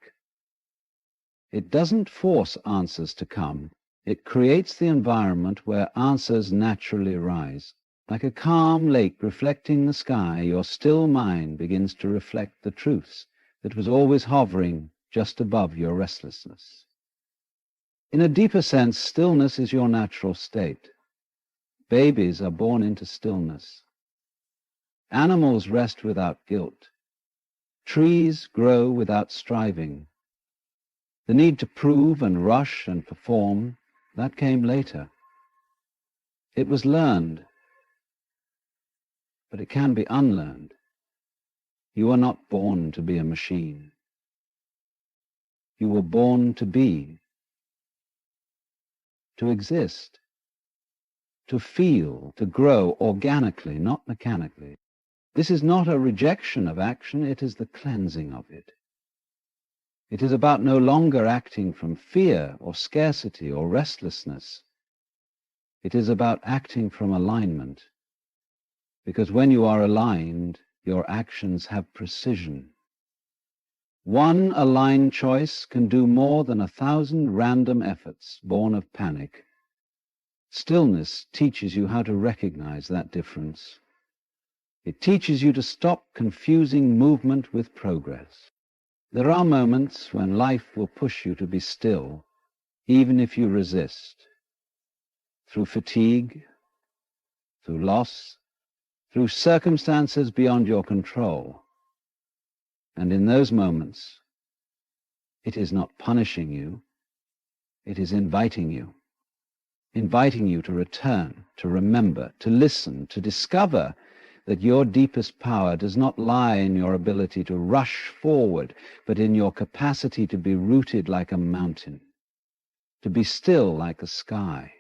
It doesn't force answers to come. It creates the environment where answers naturally arise. Like a calm lake reflecting the sky, your still mind begins to reflect the truths that was always hovering just above your restlessness. In a deeper sense, stillness is your natural state. Babies are born into stillness. Animals rest without guilt. Trees grow without striving. The need to prove and rush and perform, that came later. It was learned, but it can be unlearned. You are not born to be a machine. You were born to be, to exist, to feel, to grow organically, not mechanically. This is not a rejection of action, it is the cleansing of it. It is about no longer acting from fear or scarcity or restlessness. It is about acting from alignment, because when you are aligned, your actions have precision. One aligned choice can do more than 1,000 random efforts born of panic. Stillness teaches you how to recognize that difference. It teaches you to stop confusing movement with progress. There are moments when life will push you to be still, even if you resist. Through fatigue, through loss, through circumstances beyond your control. And in those moments, it is not punishing you, it is inviting you to return, to remember, to listen, to discover that your deepest power does not lie in your ability to rush forward, but in your capacity to be rooted like a mountain, to be still like a sky,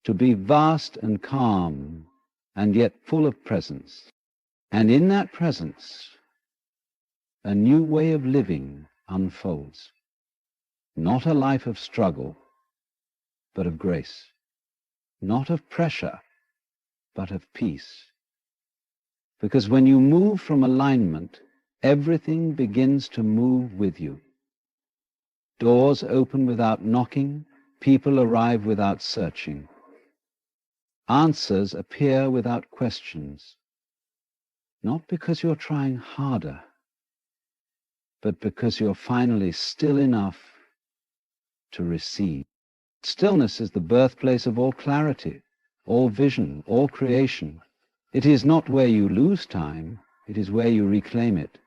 to be vast and calm, and yet full of presence. And in that presence, a new way of living unfolds. Not a life of struggle, but of grace. Not of pressure, but of peace. Because when you move from alignment, everything begins to move with you. Doors open without knocking, people arrive without searching. Answers appear without questions, not because you're trying harder, but because you're finally still enough to receive. Stillness is the birthplace of all clarity, all vision, all creation. It is not where you lose time, it is where you reclaim it.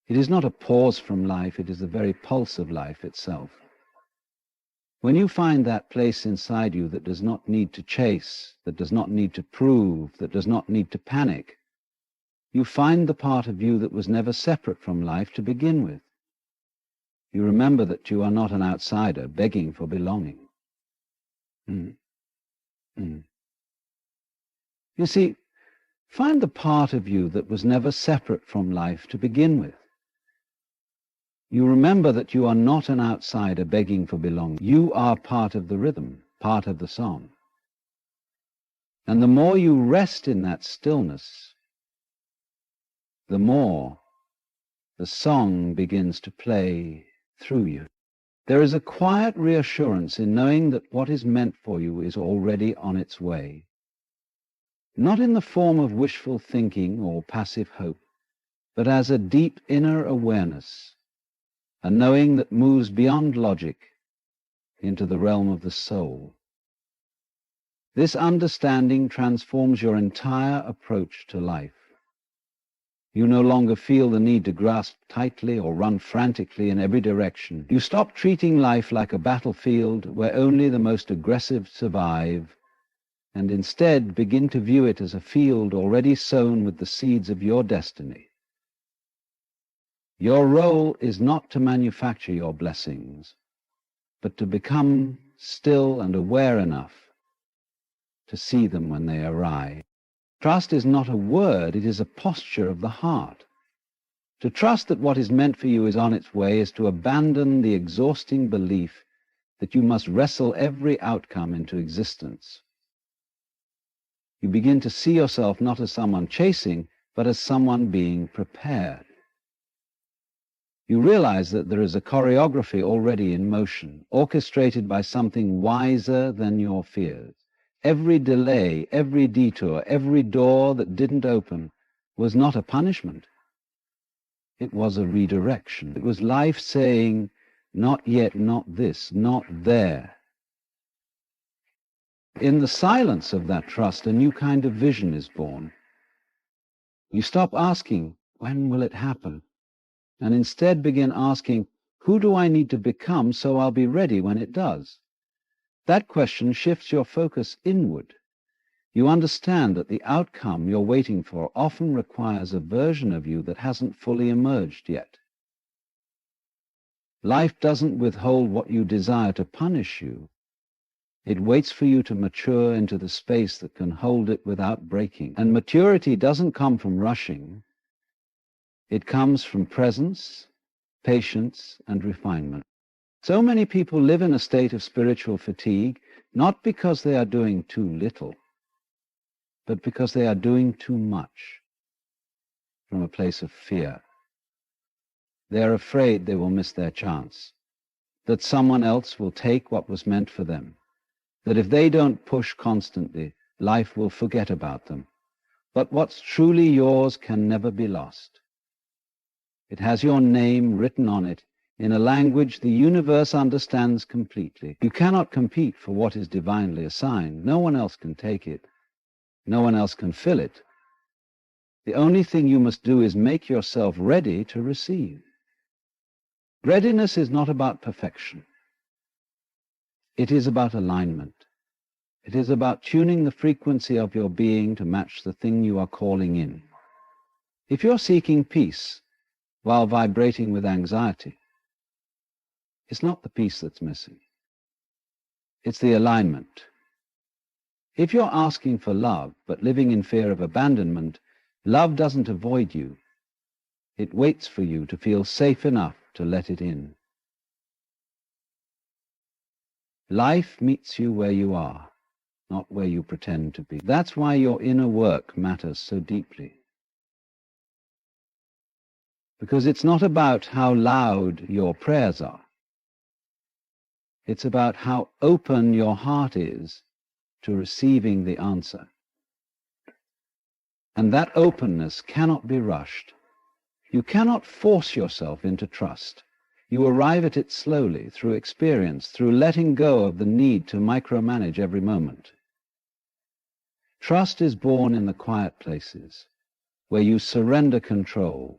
It is not a pause from life, it is the very pulse of life itself. When you find that place inside you that does not need to chase, that does not need to prove, that does not need to panic, you find the part of you that was never separate from life to begin with. You remember that you are not an outsider begging for belonging. You see, find the part of you that was never separate from life to begin with. You remember that you are not an outsider begging for belonging. You are part of the rhythm, part of the song. And the more you rest in that stillness, the more the song begins to play through you. There is a quiet reassurance in knowing that what is meant for you is already on its way. Not in the form of wishful thinking or passive hope, but as a deep inner awareness, a knowing that moves beyond logic into the realm of the soul. This understanding transforms your entire approach to life. You no longer feel the need to grasp tightly or run frantically in every direction. You stop treating life like a battlefield where only the most aggressive survive, and instead begin to view it as a field already sown with the seeds of your destiny. Your role is not to manufacture your blessings, but to become still and aware enough to see them when they arrive. Trust is not a word, it is a posture of the heart. To trust that what is meant for you is on its way is to abandon the exhausting belief that you must wrestle every outcome into existence. You begin to see yourself not as someone chasing, but as someone being prepared. You realize that there is a choreography already in motion, orchestrated by something wiser than your fears. Every delay, every detour, every door that didn't open was not a punishment. It was a redirection. It was life saying, not yet, not this, not there. In the silence of that trust, a new kind of vision is born. You stop asking, when will it happen? And instead begin asking, who do I need to become so I'll be ready when it does? That question shifts your focus inward. You understand that the outcome you're waiting for often requires a version of you that hasn't fully emerged yet. Life doesn't withhold what you desire to punish you. It waits for you to mature into the space that can hold it without breaking. And maturity doesn't come from rushing. It comes from presence, patience, and refinement. So many people live in a state of spiritual fatigue, not because they are doing too little, but because they are doing too much from a place of fear. They are afraid they will miss their chance, that someone else will take what was meant for them, that if they don't push constantly, life will forget about them. But what's truly yours can never be lost. It has your name written on it in a language the universe understands completely. You cannot compete for what is divinely assigned. No one else can take it. No one else can fill it. The only thing you must do is make yourself ready to receive. Readiness is not about perfection. It is about alignment. It is about tuning the frequency of your being to match the thing you are calling in. If you're seeking peace while vibrating with anxiety, it's not the peace that's missing. It's the alignment. If you're asking for love but living in fear of abandonment, love doesn't avoid you. It waits for you to feel safe enough to let it in. Life meets you where you are, not where you pretend to be. That's why your inner work matters so deeply. Because it's not about how loud your prayers are. It's about how open your heart is to receiving the answer. And that openness cannot be rushed. You cannot force yourself into trust. You arrive at it slowly, through experience, through letting go of the need to micromanage every moment. Trust is born in the quiet places, where you surrender control,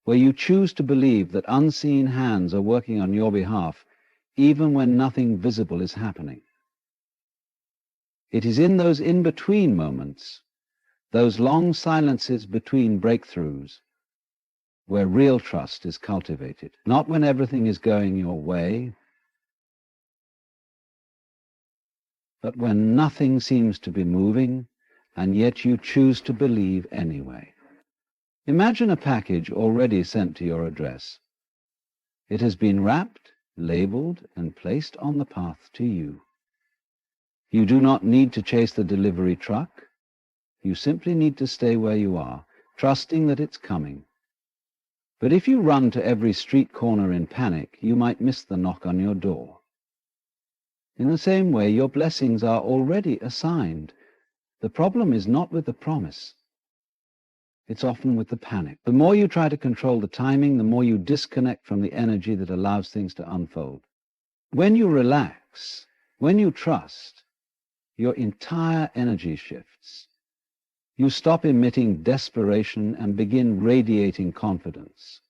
where you choose to believe that unseen hands are working on your behalf, even when nothing visible is happening. It is in those in-between moments, those long silences between breakthroughs, where real trust is cultivated. Not when everything is going your way, but when nothing seems to be moving, and yet you choose to believe anyway. Imagine a package already sent to your address. It has been wrapped, labeled, and placed on the path to you. You do not need to chase the delivery truck. You simply need to stay where you are, trusting that it's coming. But if you run to every street corner in panic, you might miss the knock on your door. In the same way, your blessings are already assigned. The problem is not with the promise. It's often with the panic. The more you try to control the timing, the more you disconnect from the energy that allows things to unfold. When you relax, when you trust, your entire energy shifts. You stop emitting desperation and begin radiating confidence.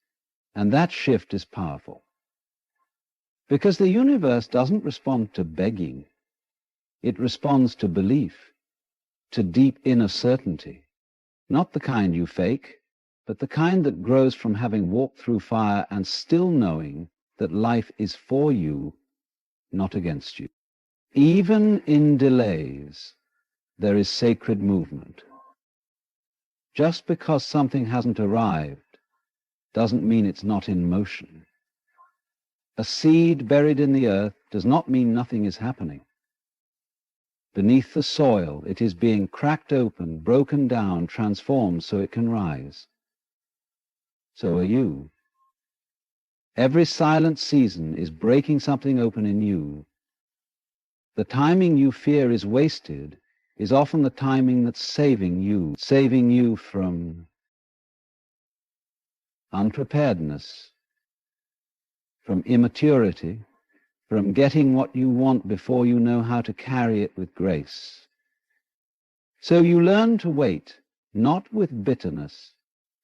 And that shift is powerful. Because the universe doesn't respond to begging. It responds to belief, to deep inner certainty. Not the kind you fake, but the kind that grows from having walked through fire and still knowing that life is for you, not against you. Even in delays, there is sacred movement. Just because something hasn't arrived doesn't mean it's not in motion. A seed buried in the earth does not mean nothing is happening. Beneath the soil, it is being cracked open, broken down, transformed so it can rise. So are you. Every silent season is breaking something open in you. The timing you fear is wasted is often the timing that's saving you from unpreparedness, from immaturity, from getting what you want before you know how to carry it with grace. So you learn to wait, not with bitterness,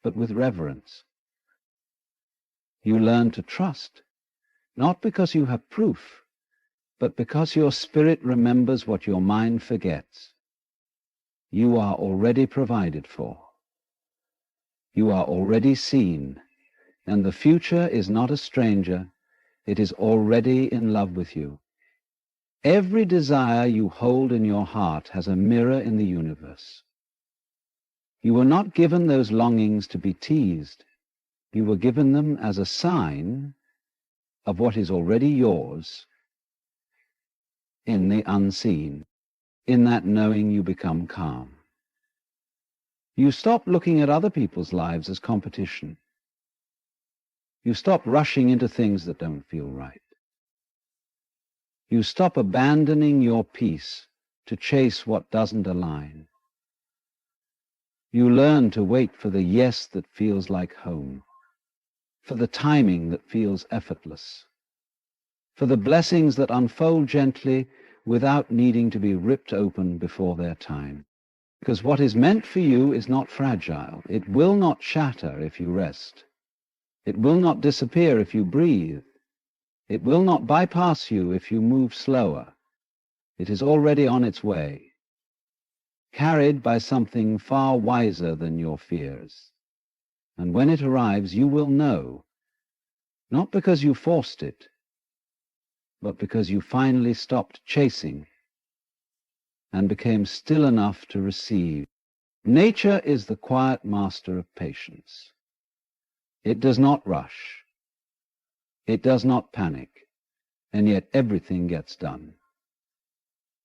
but with reverence. You learn to trust, not because you have proof, but because your spirit remembers what your mind forgets. You are already provided for. You are already seen, and the future is not a stranger. It is already in love with you. Every desire you hold in your heart has a mirror in the universe. You were not given those longings to be teased. You were given them as a sign of what is already yours in the unseen. In that knowing, you become calm. You stop looking at other people's lives as competition. You stop rushing into things that don't feel right. You stop abandoning your peace to chase what doesn't align. You learn to wait for the yes that feels like home, for the timing that feels effortless, for the blessings that unfold gently without needing to be ripped open before their time. Because what is meant for you is not fragile. It will not shatter if you rest. It will not disappear if you breathe. It will not bypass you if you move slower. It is already on its way, carried by something far wiser than your fears. And when it arrives, you will know, not because you forced it, but because you finally stopped chasing and became still enough to receive. Nature is the quiet master of patience. It does not rush. It does not panic, and yet everything gets done.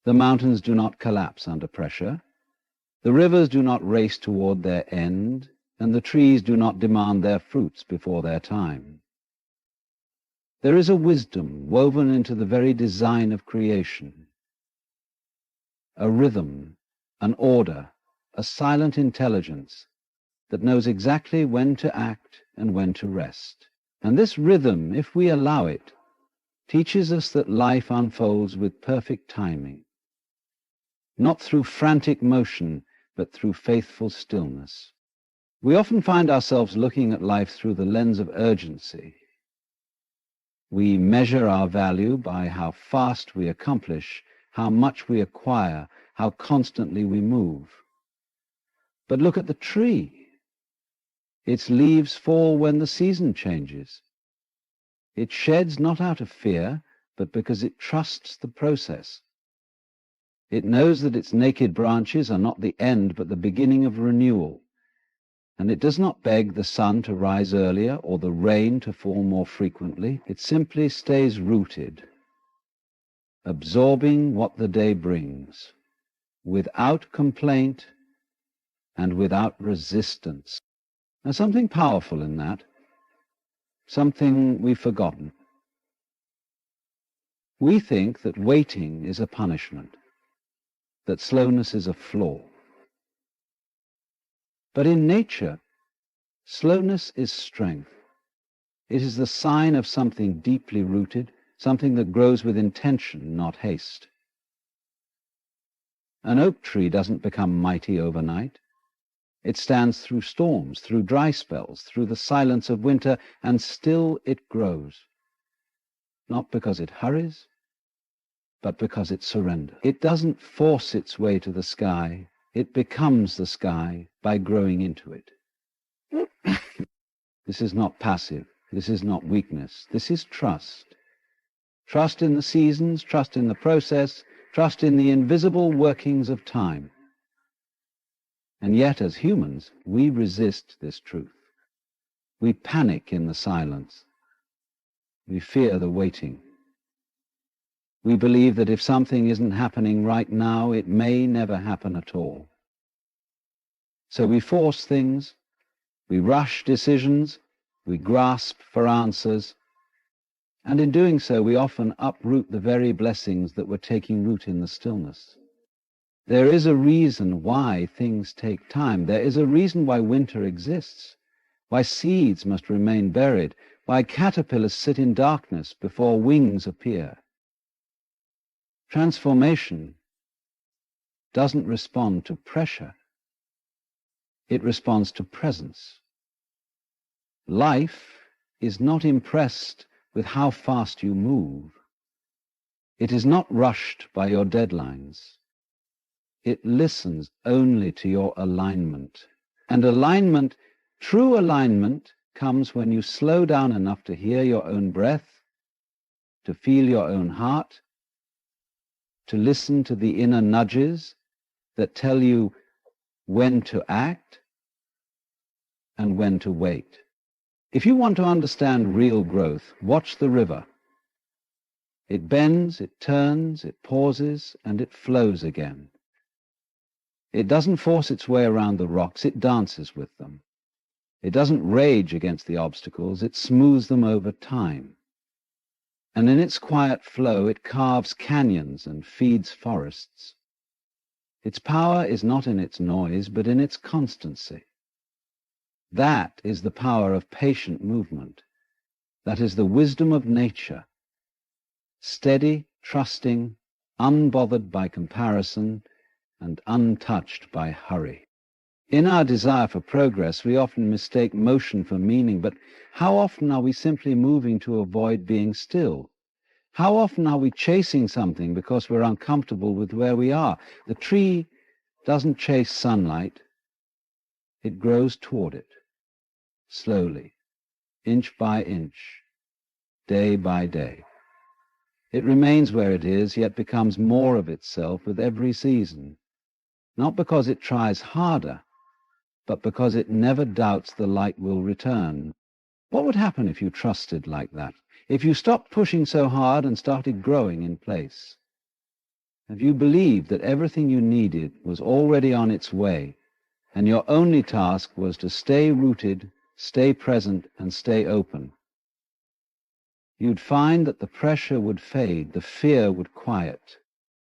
The mountains do not collapse under pressure. The rivers do not race toward their end, and the trees do not demand their fruits before their time. There is a wisdom woven into the very design of creation, a rhythm, an order, a silent intelligence that knows exactly when to act and when to rest. And this rhythm, if we allow it, teaches us that life unfolds with perfect timing, not through frantic motion, but through faithful stillness. We often find ourselves looking at life through the lens of urgency. We measure our value by how fast we accomplish, how much we acquire, how constantly we move. But look at the tree. Its leaves fall when the season changes. It sheds not out of fear, but because it trusts the process. It knows that its naked branches are not the end, but the beginning of renewal. And it does not beg the sun to rise earlier or the rain to fall more frequently. It simply stays rooted, absorbing what the day brings, without complaint and without resistance. There's something powerful in that, something we've forgotten. We think that waiting is a punishment, that slowness is a flaw. But in nature, slowness is strength. It is the sign of something deeply rooted, something that grows with intention, not haste. An oak tree doesn't become mighty overnight. It stands through storms, through dry spells, through the silence of winter, and still it grows. Not because it hurries, but because it surrenders. It doesn't force its way to the sky. It becomes the sky by growing into it. This is not passive. This is not weakness. This is trust. Trust in the seasons, trust in the process, trust in the invisible workings of time. And yet, as humans, we resist this truth. We panic in the silence. We fear the waiting. We believe that if something isn't happening right now, it may never happen at all. So we force things, we rush decisions, we grasp for answers, and in doing so we often uproot the very blessings that were taking root in the stillness. There is a reason why things take time. There is a reason why winter exists, why seeds must remain buried, why caterpillars sit in darkness before wings appear. Transformation doesn't respond to pressure. It responds to presence. Life is not impressed with how fast you move. It is not rushed by your deadlines. It listens only to your alignment. And alignment, true alignment, comes when you slow down enough to hear your own breath, to feel your own heart, to listen to the inner nudges that tell you when to act and when to wait. If you want to understand real growth, watch the river. It bends, it turns, it pauses, and it flows again. It doesn't force its way around the rocks, it dances with them. It doesn't rage against the obstacles, it smooths them over time. And in its quiet flow, it carves canyons and feeds forests. Its power is not in its noise, but in its constancy. That is the power of patient movement. That is the wisdom of nature. Steady, trusting, unbothered by comparison, and untouched by hurry. In our desire for progress, we often mistake motion for meaning, but how often are we simply moving to avoid being still? How often are we chasing something because we're uncomfortable with where we are? The tree doesn't chase sunlight. It grows toward it, slowly, inch by inch, day by day. It remains where it is, yet becomes more of itself with every season, not because it tries harder, but because it never doubts the light will return. What would happen if you trusted like that? If you stopped pushing so hard and started growing in place? If you believed that everything you needed was already on its way, and your only task was to stay rooted, stay present, and stay open, you'd find that the pressure would fade, the fear would quiet,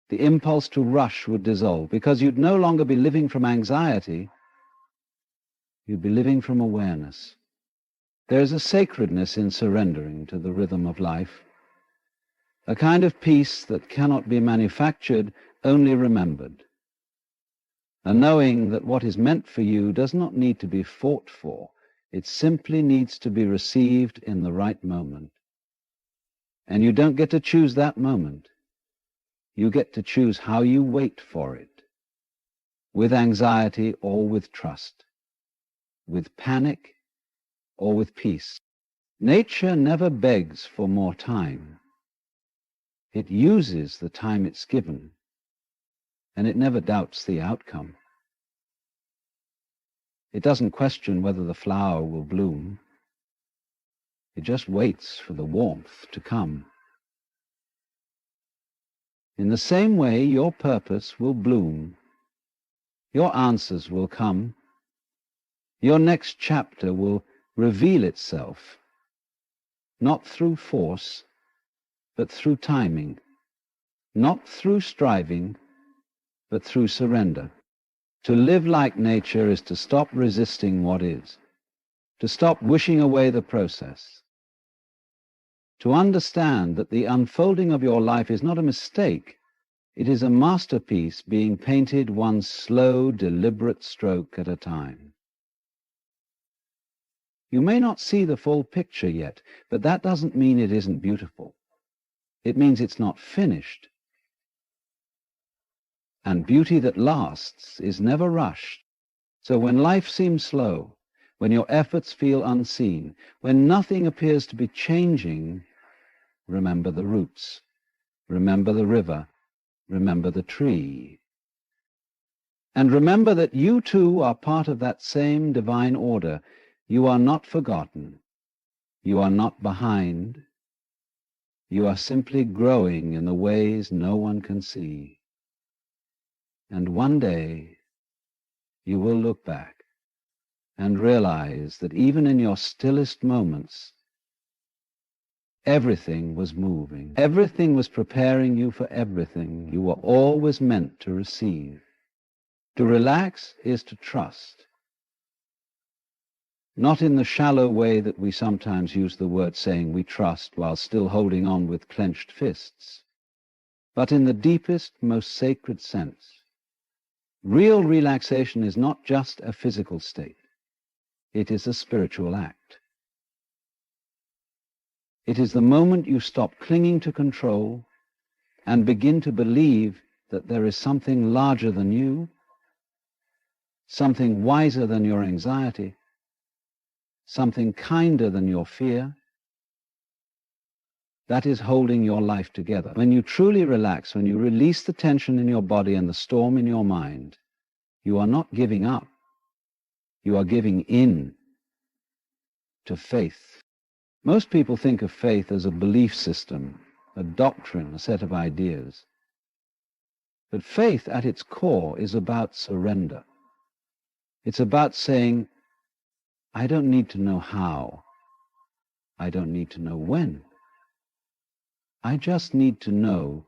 the impulse to rush would dissolve, because you'd no longer be living from anxiety, you'd be living from awareness. There is a sacredness in surrendering to the rhythm of life, a kind of peace that cannot be manufactured, only remembered, a knowing that what is meant for you does not need to be fought for, it simply needs to be received in the right moment. And you don't get to choose that moment. You get to choose how you wait for it, with anxiety or with trust, with panic or with peace. Nature never begs for more time. It uses the time it's given, and it never doubts the outcome. It doesn't question whether the flower will bloom. It just waits for the warmth to come. In the same way, your purpose will bloom. Your answers will come. Your next chapter will reveal itself, not through force, but through timing, not through striving, but through surrender. To live like nature is to stop resisting what is, to stop wishing away the process, to understand that the unfolding of your life is not a mistake, it is a masterpiece being painted one slow, deliberate stroke at a time. You may not see the full picture yet, but that doesn't mean it isn't beautiful. It means it's not finished. And beauty that lasts is never rushed. So when life seems slow, when your efforts feel unseen, when nothing appears to be changing, remember the roots, remember the river, remember the tree. And remember that you too are part of that same divine order. You are not forgotten. You are not behind. You are simply growing in the ways no one can see. And one day you will look back and realize that even in your stillest moments, everything was moving. Everything was preparing you for everything you were always meant to receive. To relax is to trust. Not in the shallow way that we sometimes use the word saying we trust while still holding on with clenched fists, but in the deepest, most sacred sense. Real relaxation is not just a physical state. It is a spiritual act. It is the moment you stop clinging to control and begin to believe that there is something larger than you, something wiser than your anxiety, something kinder than your fear. That is holding your life together. When you truly relax, when you release the tension in your body and the storm in your mind, you are not giving up. You are giving in to faith. Most people think of faith as a belief system, a doctrine, a set of ideas. But faith at its core is about surrender. It's about saying, I don't need to know how. I don't need to know when. I just need to know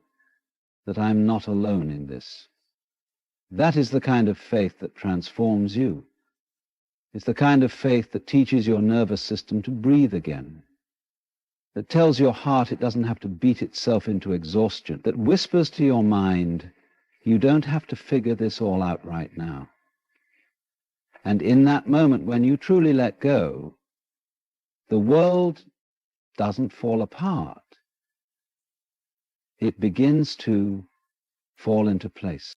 that I'm not alone in this. That is the kind of faith that transforms you. It's the kind of faith that teaches your nervous system to breathe again, that tells your heart it doesn't have to beat itself into exhaustion, that whispers to your mind, you don't have to figure this all out right now. And in that moment when you truly let go, the world doesn't fall apart. It begins to fall into place.